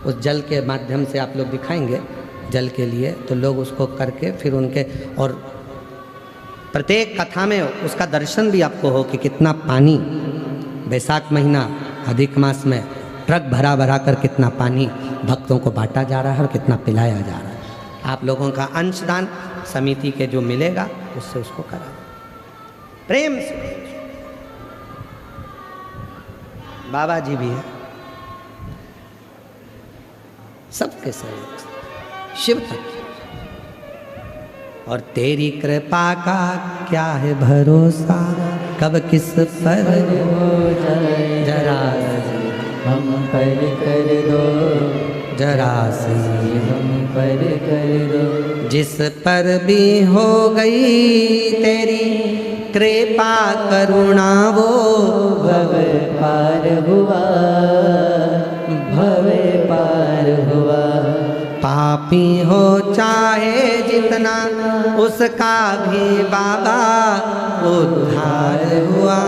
उस जल के माध्यम से आप लोग दिखाएंगे जल के लिए, तो लोग उसको करके फिर उनके और प्रत्येक कथा में उसका दर्शन भी आपको हो कि कितना पानी बैसाख महीना अधिक मास में ट्रक भरा भरा कर कितना पानी भक्तों को बांटा जा रहा है और कितना पिलाया जा रहा है। आप लोगों का अंशदान समिति के जो मिलेगा उससे उसको करा प्रेम से। बाबा जी भी है, सबके सहयोग से शिव तत्व। और तेरी कृपा का क्या है भरोसा, कब किस पर हो जाए जरा हम पर कर दो, जरा सी हम पर कर दो। जिस पर भी हो गई तेरी कृपा करुणा वो भव पार हुआ, भव पार हुआ। पापी हो चाहे जितना उसका भी बाबा उद्धार हुआ,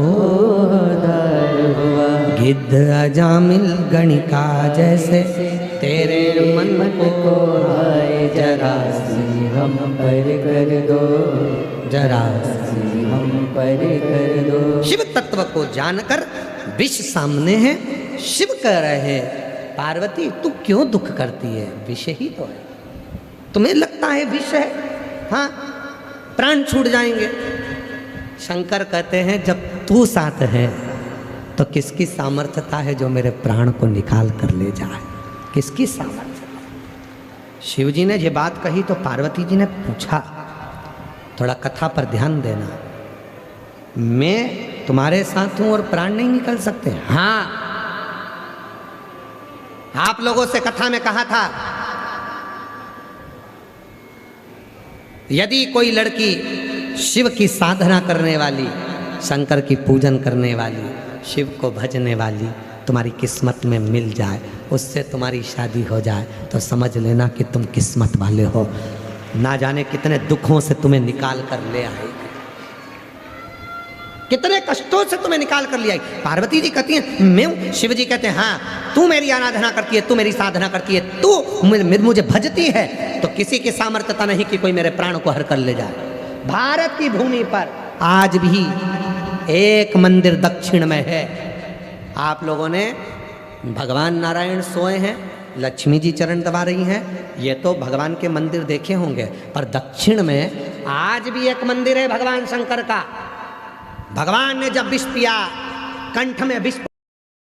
उद्धार हुआ। गिद्ध अजामिल गणिका जैसे तेरे मन को आए जरा सी हम पर कर दो, जरा सी हम पर कर दो। शिव तत्व को जानकर विष सामने है, शिव कह रहे हैं पार्वती तू क्यों दुख करती है, विष ही तो है। तुम्हें लगता है विष है, हाँ प्राण छूट जाएंगे। शंकर कहते हैं जब तू साथ है तो किसकी सामर्थ्यता है जो मेरे प्राण को निकाल कर ले जाए, किसकी सामर्थ्य। शिव जी ने ये बात कही तो पार्वती जी ने पूछा, थोड़ा कथा पर ध्यान देना, मैं तुम्हारे साथ हूं और प्राण नहीं निकल सकते? हाँ, आप लोगों से कथा में कहा था यदि कोई लड़की शिव की साधना करने वाली, शंकर की पूजन करने वाली, शिव को भजने वाली तुम्हारी किस्मत में मिल जाए, उससे तुम्हारी शादी हो जाए तो समझ लेना कि तुम किस्मत वाले हो। ना जाने कितने दुखों से तुम्हें निकाल कर ले आएगी, कितने कष्टों से तुम्हें निकाल कर ले आई। पार्वती जी कहती हैं मैं, शिव जी कहते हैं हाँ तू मेरी आराधना करती है, तू मेरी साधना करती है, तू मुझे भजती है, तो किसी की सामर्थ्यता नहीं कि कोई मेरे प्राण को हर कर ले जाए। भारत की भूमि पर आज भी एक मंदिर दक्षिण में है। आप लोगों ने भगवान नारायण सोए हैं, लक्ष्मी जी चरण दबा रही हैं, ये तो भगवान के मंदिर देखे होंगे, पर दक्षिण में आज भी एक मंदिर है भगवान शंकर का। भगवान ने जब विष पिया, कंठ में विष